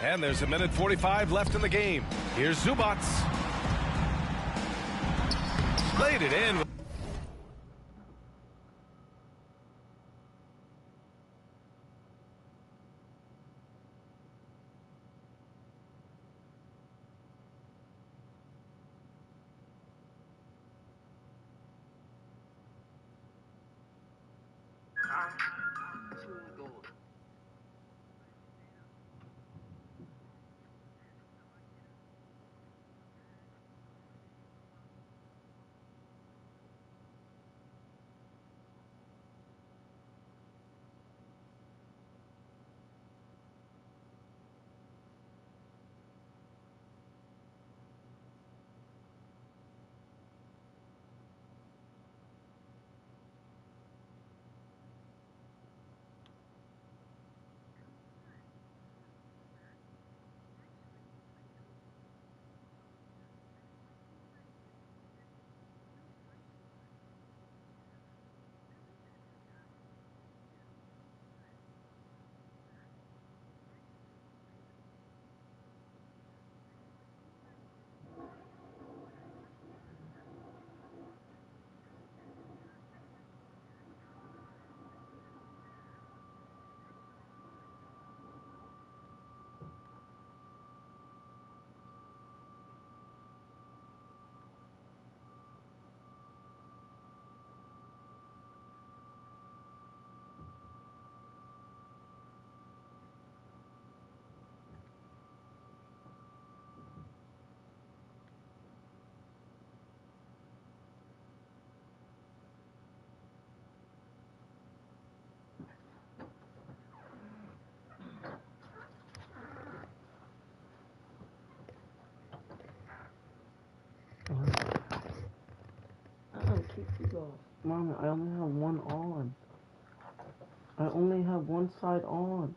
[SPEAKER 1] And there's a minute 45 left in the game. Here's Zubac. Laid it in.
[SPEAKER 7] Mom, I only have one on. I only have one side on.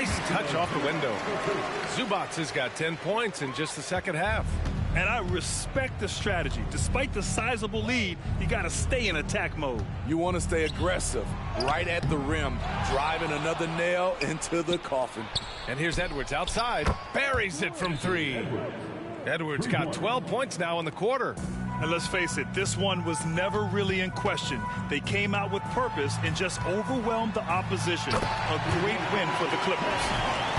[SPEAKER 1] Nice touch off the window. Zubats has got 10 points in just the second half.
[SPEAKER 2] And I respect the strategy. Despite the sizable lead, you got to stay in attack mode.
[SPEAKER 3] You want to stay aggressive, right at the rim, driving another nail into the coffin.
[SPEAKER 1] And here's Edwards outside. Buries it from three. Edwards got 12 points now in the quarter.
[SPEAKER 2] And let's face it, this one was never really in question. They came out with purpose and just overwhelmed the opposition. A great win for the Clippers.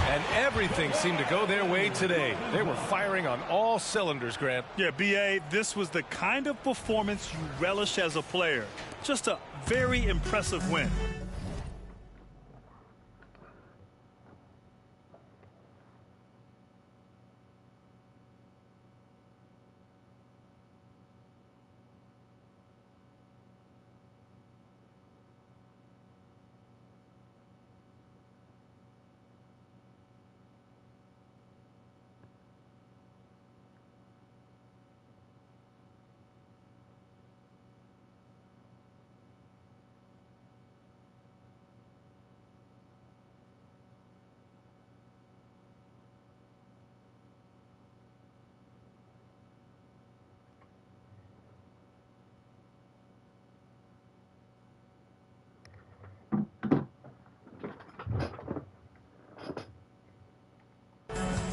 [SPEAKER 1] And everything seemed to go their way today. They were firing on all cylinders, Grant.
[SPEAKER 2] Yeah, B.A., this was the kind of performance you relish as a player. Just a very impressive win.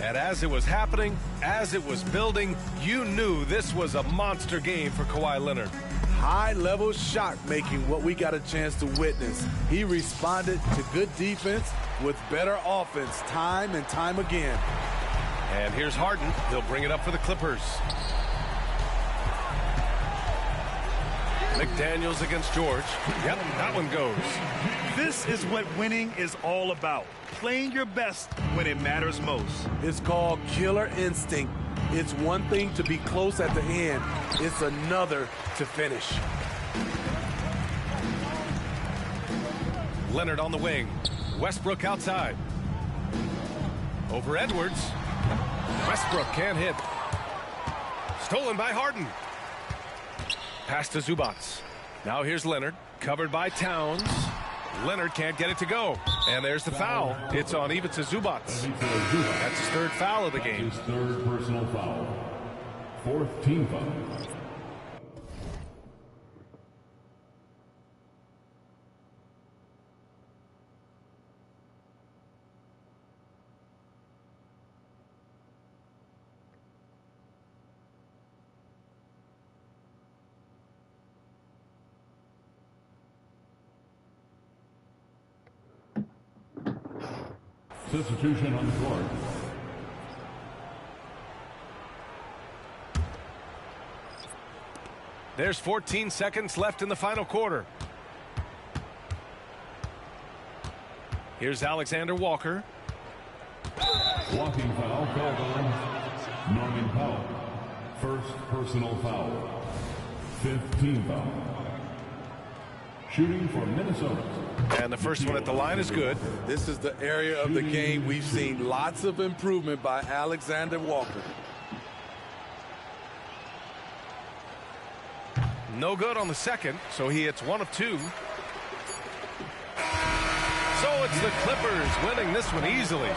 [SPEAKER 1] And as it was happening, as it was building, you knew this was a monster game for Kawhi Leonard.
[SPEAKER 3] High-level shot making, what we got a chance to witness. He responded to good defense with better offense time and time again.
[SPEAKER 1] And here's Harden. He'll bring it up for the Clippers. McDaniels against George. Yep, that one goes.
[SPEAKER 2] This is what winning is all about. Playing your best when it matters most.
[SPEAKER 3] It's called killer instinct. It's one thing to be close at the end. It's another to finish.
[SPEAKER 1] Leonard on the wing. Westbrook outside. Over Edwards. Westbrook can't hit. Stolen by Harden. Pass to Zubats. Now here's Leonard. Covered by Towns. Leonard can't get it to go. And there's the foul. It's on Ivica Zubats. That's his third foul of the game.
[SPEAKER 4] His third personal foul. Fourth team foul. Substitution on the court.
[SPEAKER 1] There's 14 seconds left in the final quarter. Here's Alexander Walker.
[SPEAKER 4] Walking foul called on Norman Powell. First personal foul. Fifth team foul. Shooting for Minnesota.
[SPEAKER 1] And the first one at the line is good.
[SPEAKER 3] This is the area of the game we've seen lots of improvement by Alexander Walker.
[SPEAKER 1] No good on the second, so he hits one of two. So it's the Clippers winning this one easily.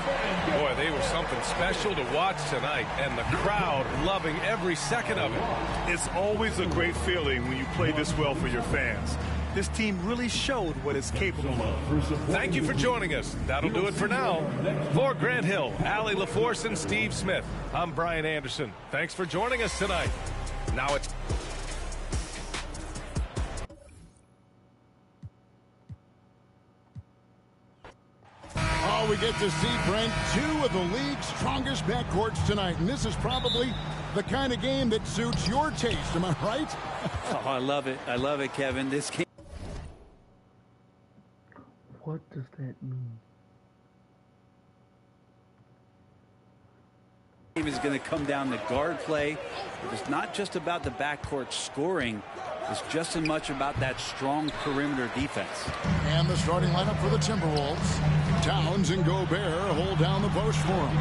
[SPEAKER 1] Boy, they were something special to watch tonight, and the crowd loving every second of it.
[SPEAKER 2] It's always a great feeling when you play this well for your fans. This team really showed what it's capable of.
[SPEAKER 1] Thank you for joining us. That'll do it for now. For Grant Hill, Allie LaForce, and Steve Smith, I'm Brian Anderson. Thanks for joining us tonight. Now it's...
[SPEAKER 9] Oh, we get to see, Brent, two of the league's strongest backcourts tonight. And this is probably the kind of game that suits your taste. Am I right?
[SPEAKER 6] Oh, I love it. I love it, Kevin. This game.
[SPEAKER 7] What does that mean?
[SPEAKER 6] Game is going to come down to guard play. It's not just about the backcourt scoring. It's just as much about that strong perimeter defense.
[SPEAKER 9] And the starting lineup for the Timberwolves. Towns and Gobert hold down the post for him.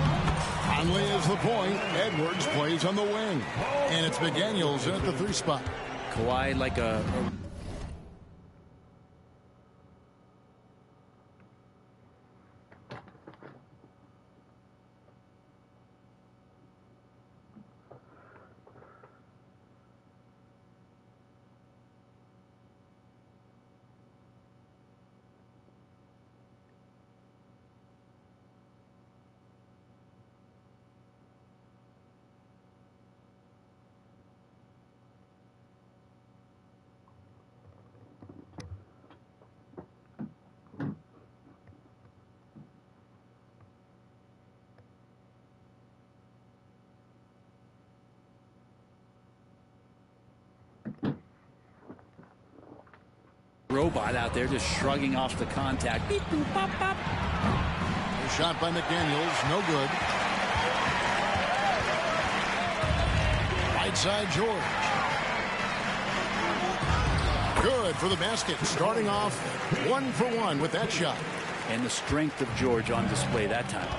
[SPEAKER 9] Conley is the point. Edwards plays on the wing. And it's McDaniels at the 3 spot.
[SPEAKER 6] Kawhi like a robot out there just shrugging off the contact. Beep, boop, pop, pop.
[SPEAKER 9] A shot by McDaniels, no good. Right side, George. Good for the basket. Starting off 1 for 1 with that shot.
[SPEAKER 6] And the strength of George on display that time.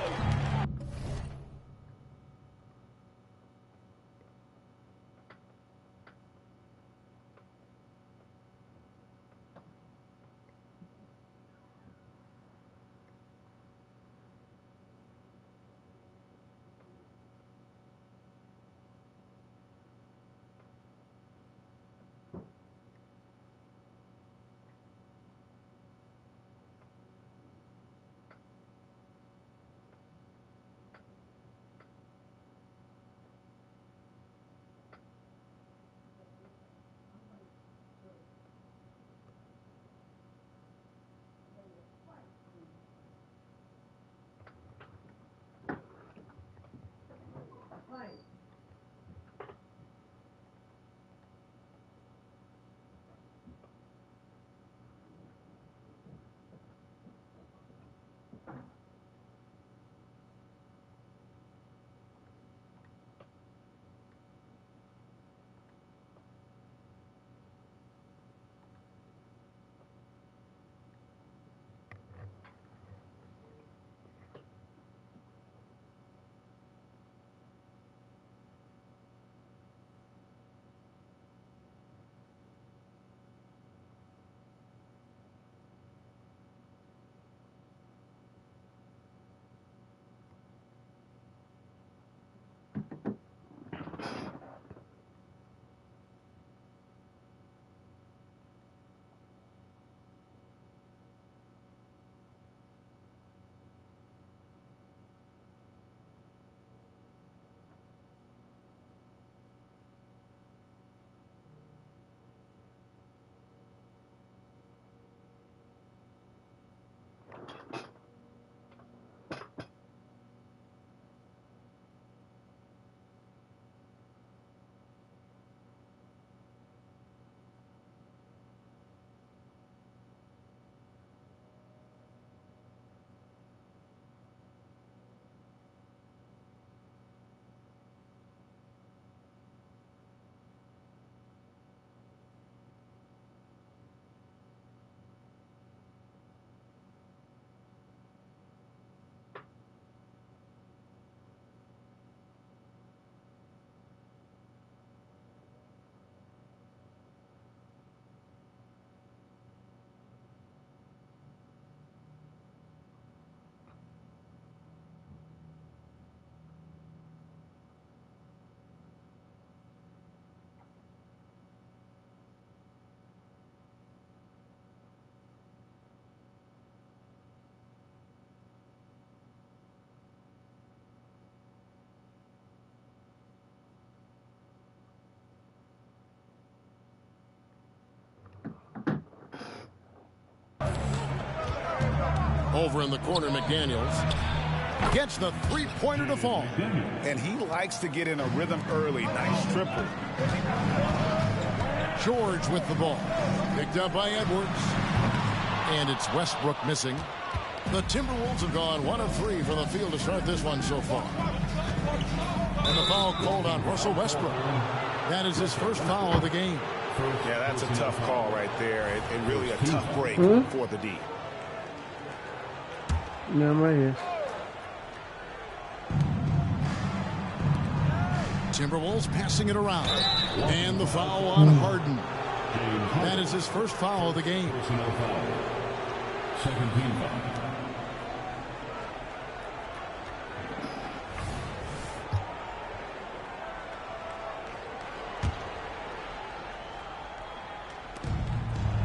[SPEAKER 9] Over in the corner, McDaniels gets the three-pointer to fall.
[SPEAKER 10] And he likes to get in a rhythm early. Nice triple.
[SPEAKER 9] George with the ball. Picked up by Edwards. And it's Westbrook missing. The Timberwolves have gone 1 of 3 from the field to start this one so far. And the foul called on Russell Westbrook. That is his first foul of the game.
[SPEAKER 10] Yeah, that's a tough call right there. And really a tough break for the D.
[SPEAKER 7] Yeah, I'm right here.
[SPEAKER 9] Timberwolves passing it around. And the foul on Harden. That is his first foul of the game.
[SPEAKER 4] Second team foul.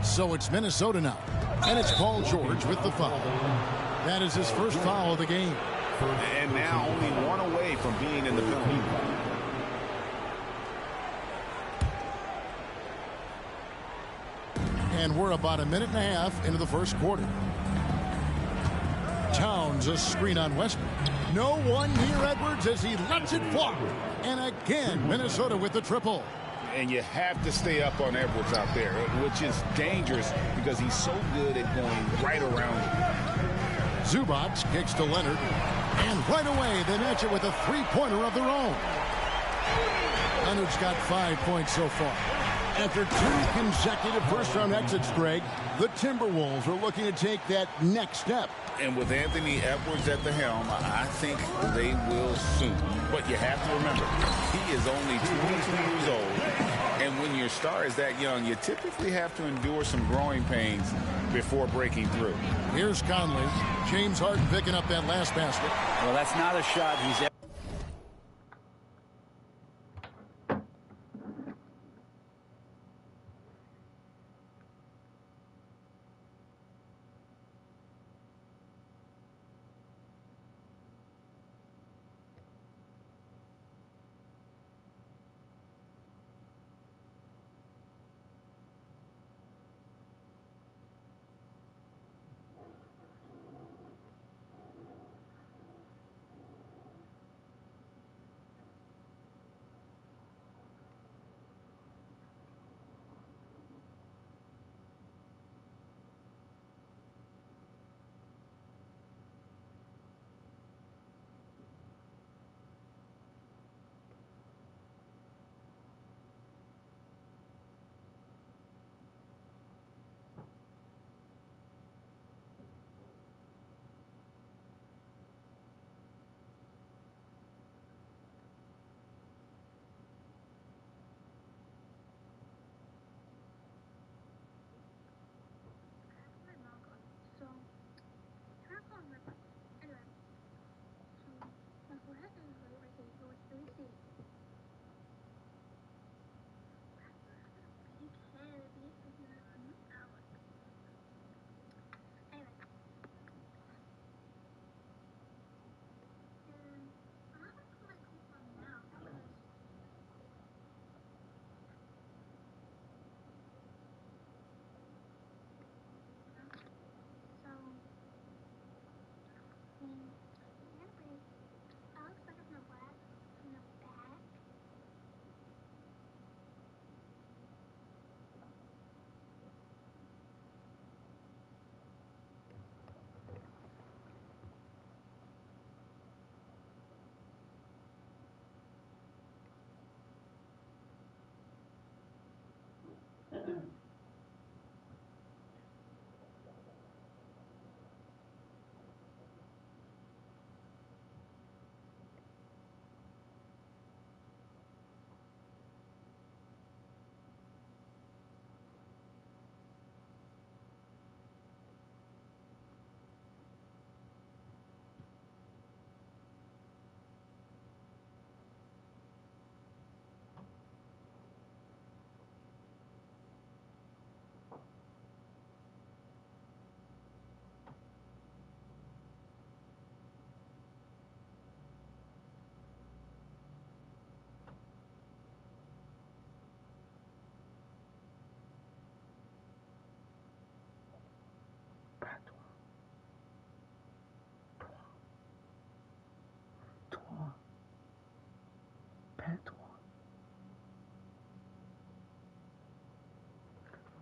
[SPEAKER 9] So it's Minnesota now. And it's Paul George with the foul. That is his first foul of the game.
[SPEAKER 10] And now only 1 away from being in the penalty.
[SPEAKER 9] And we're about a minute and a half into the first quarter. Towns a screen on Westbrook. No one near Edwards as he lets it fly. And again, Minnesota with the triple.
[SPEAKER 10] And you have to stay up on Edwards out there, which is dangerous because he's so good at going right around you.
[SPEAKER 9] Zubac kicks to Leonard. And right away, they match it with a three-pointer of their own. Leonard's got 5 points so far. After 2 consecutive first-round exits, Greg, the Timberwolves are looking to take that next step.
[SPEAKER 10] And with Anthony Edwards at the helm, I think they will soon. But you have to remember, he is only 22 years old. And when your star is that young, you typically have to endure some growing pains before breaking through.
[SPEAKER 9] Here's Conley. James Harden picking up that last basket.
[SPEAKER 6] Well, that's not a shot he's ever.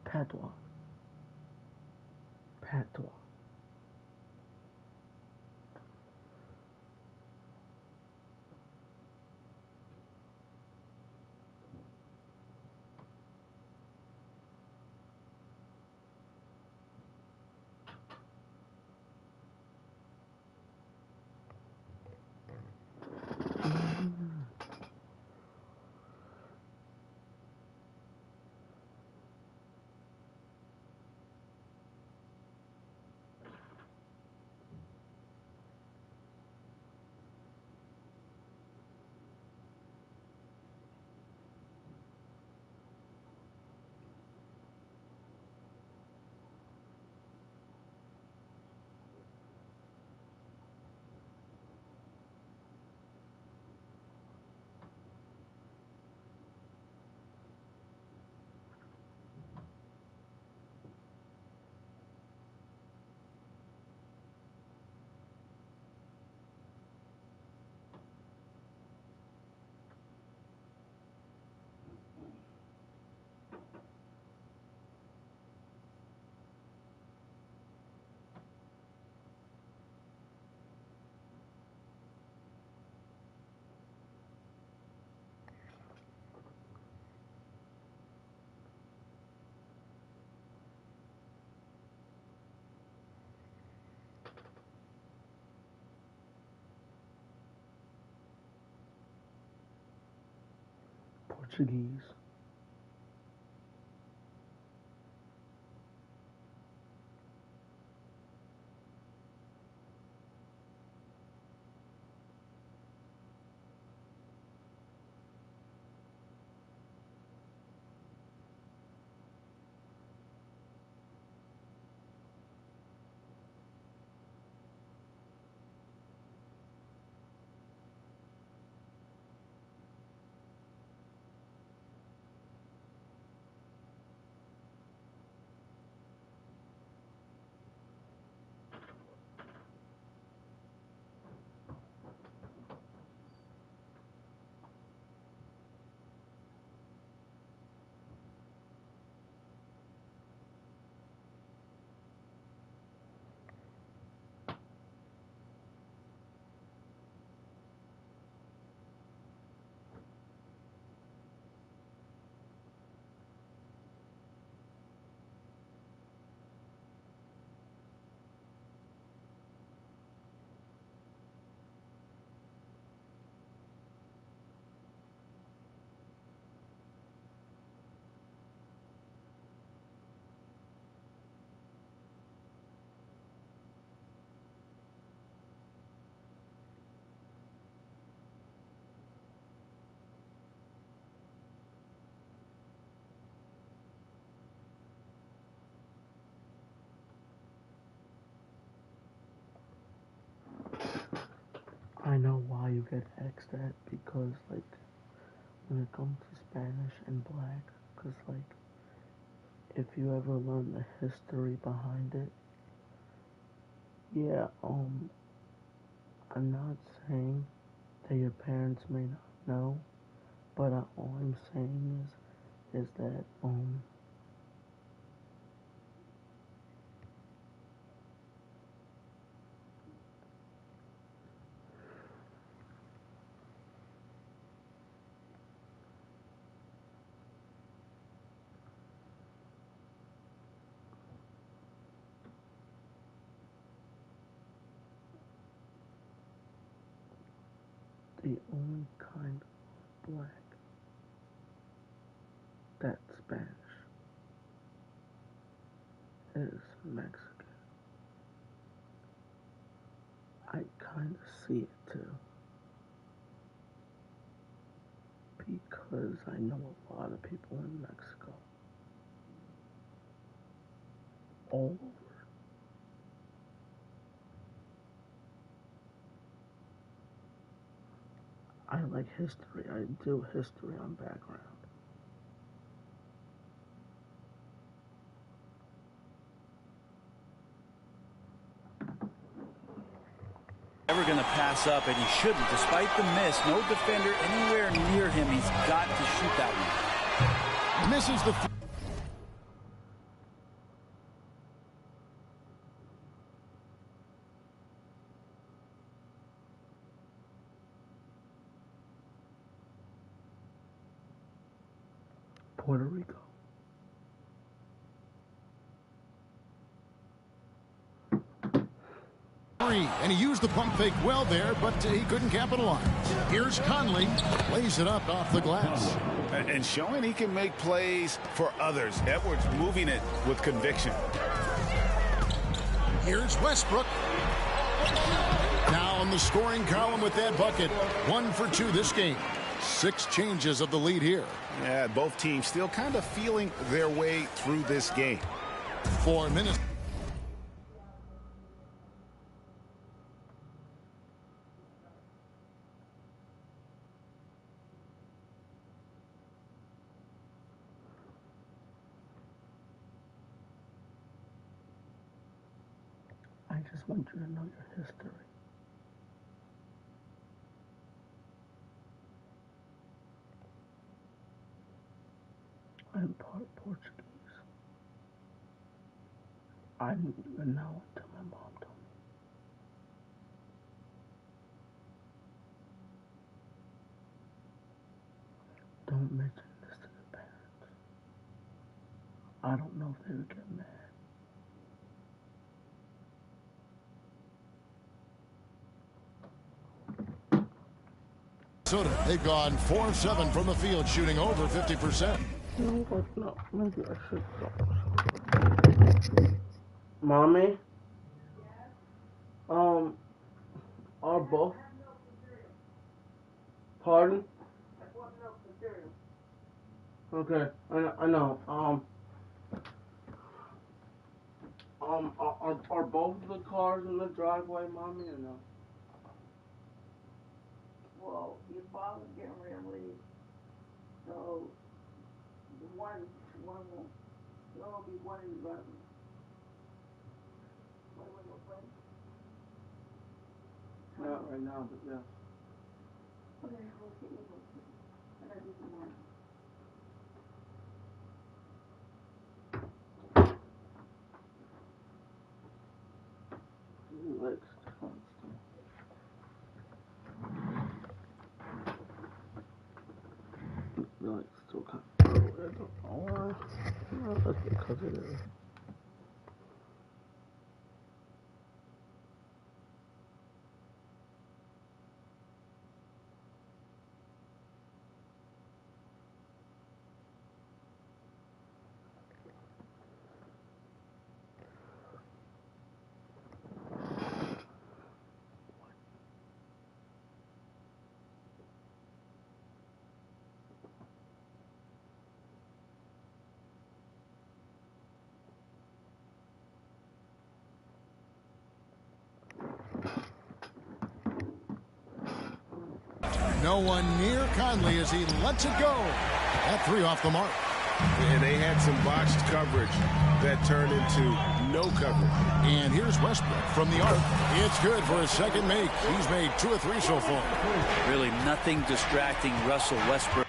[SPEAKER 7] Patois. Patois. Portuguese. I know why you get asked that, because like when it comes to Spanish and black, because like if you ever learn the history behind it, yeah, I'm not saying that your parents may not know, but all I'm saying is that the only kind of black that's Spanish is Mexican. I kind of see it too, because I know a lot of people in Mexico, all over. I like history. I do history on background.
[SPEAKER 6] Never going to pass up, and he shouldn't. Despite the miss, no defender anywhere near him. He's got to shoot that one.
[SPEAKER 9] Misses the...
[SPEAKER 7] Puerto Rico.
[SPEAKER 9] And he used the pump fake well there, but he couldn't capitalize. Here's Conley. Lays it up off the glass.
[SPEAKER 10] And showing he can make plays for others. Edwards moving it with conviction.
[SPEAKER 9] Here's Westbrook. Now in the scoring column with that bucket. 1 for 2 this game. 6 changes of the lead here.
[SPEAKER 10] Yeah, both teams still kind of feeling their way through this game.
[SPEAKER 9] 4 minutes.
[SPEAKER 7] I just want you to know your history. I'm part Portuguese. I didn't even know until my mom told me. Don't mention this to the parents. I don't know if they would get mad.
[SPEAKER 9] They've gone 4 of 7 from the field, shooting over 50%.
[SPEAKER 7] No, maybe I should go. Mommy? Are both? Pardon? Okay, I know. Are both the cars in the driveway, Mommy, or no?
[SPEAKER 11] Well, your father's getting ready to leave, so one will, there will be one in the driveway.
[SPEAKER 7] Not right now, but yeah.
[SPEAKER 11] Okay, we'll see you. I gotta do some more.
[SPEAKER 7] Legs still kind of I don't know why. No, that's because it is.
[SPEAKER 9] No one near Conley as he lets it go. That 3 off the mark.
[SPEAKER 12] And they had some botched coverage that turned into no coverage.
[SPEAKER 9] And here's Westbrook from the arc. It's good for his second make. He's made 2 of 3 so far.
[SPEAKER 6] Really nothing distracting Russell Westbrook.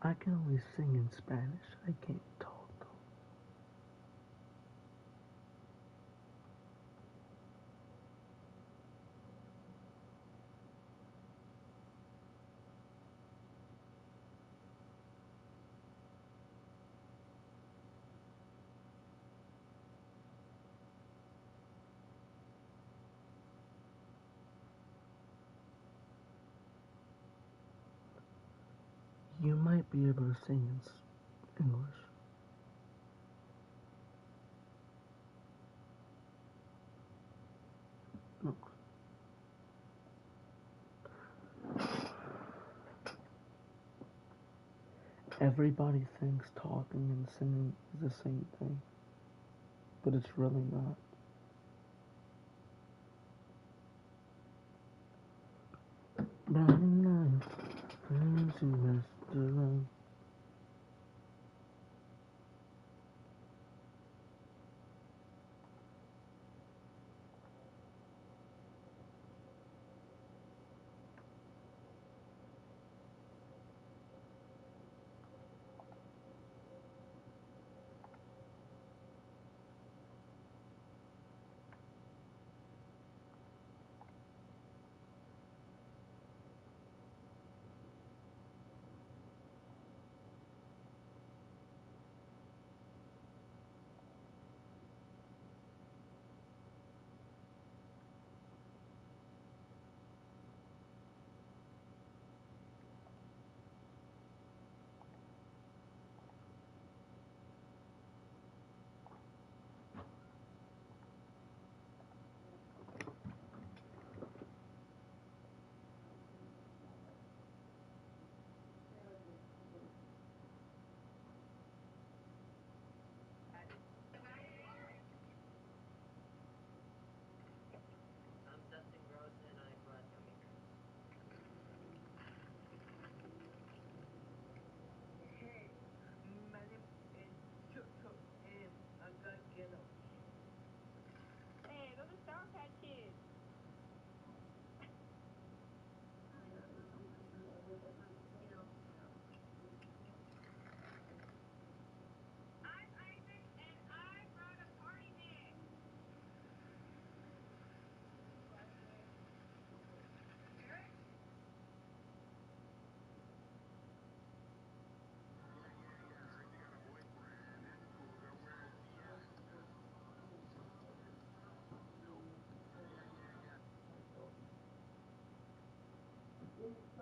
[SPEAKER 7] I can only sing in Spanish. I can't talk, You might be able to sing in English. Look. Everybody thinks talking and singing is the same thing, but it's really not.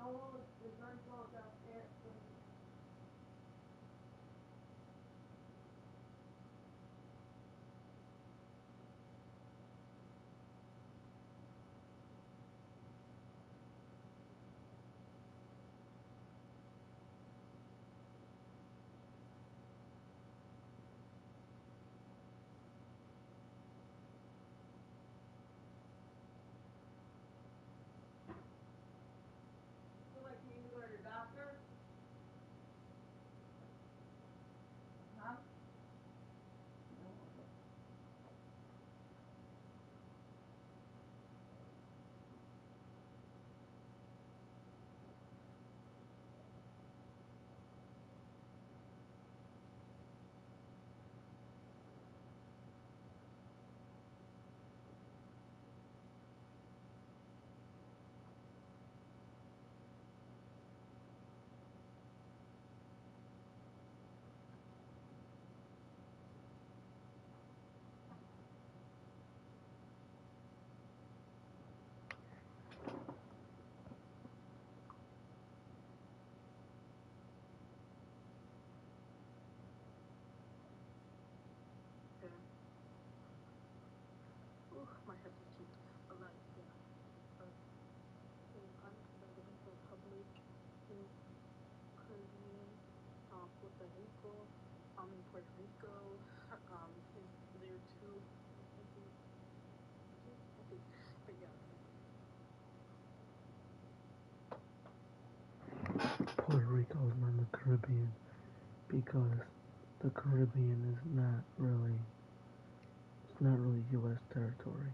[SPEAKER 11] No, the gun falls downstairs. Feel like you need to go to the doctor? Huh? No, okay. Ooh, my head is cheap. A lot, yeah. In Dominican Republic, in Caribbean, Puerto Rico, in Puerto Rico, is there too. I think, but yeah.
[SPEAKER 7] Puerto Rico is not in the Caribbean because the Caribbean is not really, it's not really U.S. territory.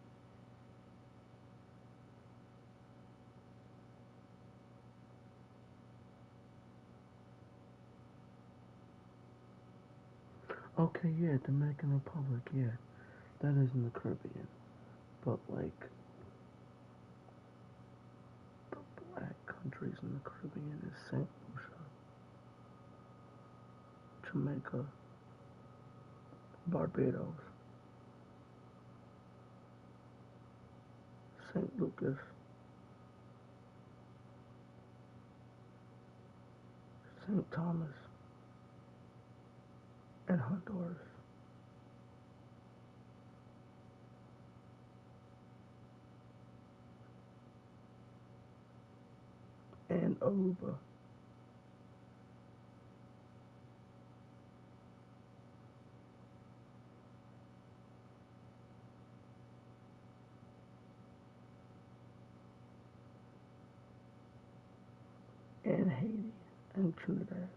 [SPEAKER 7] Okay, yeah, Dominican Republic, yeah, that is in the Caribbean, but like the black countries in the Caribbean is Saint Lucia, Jamaica, Barbados, St. Lucas, St. Thomas, and Honduras. And Aruba. And Haiti and Trinidad.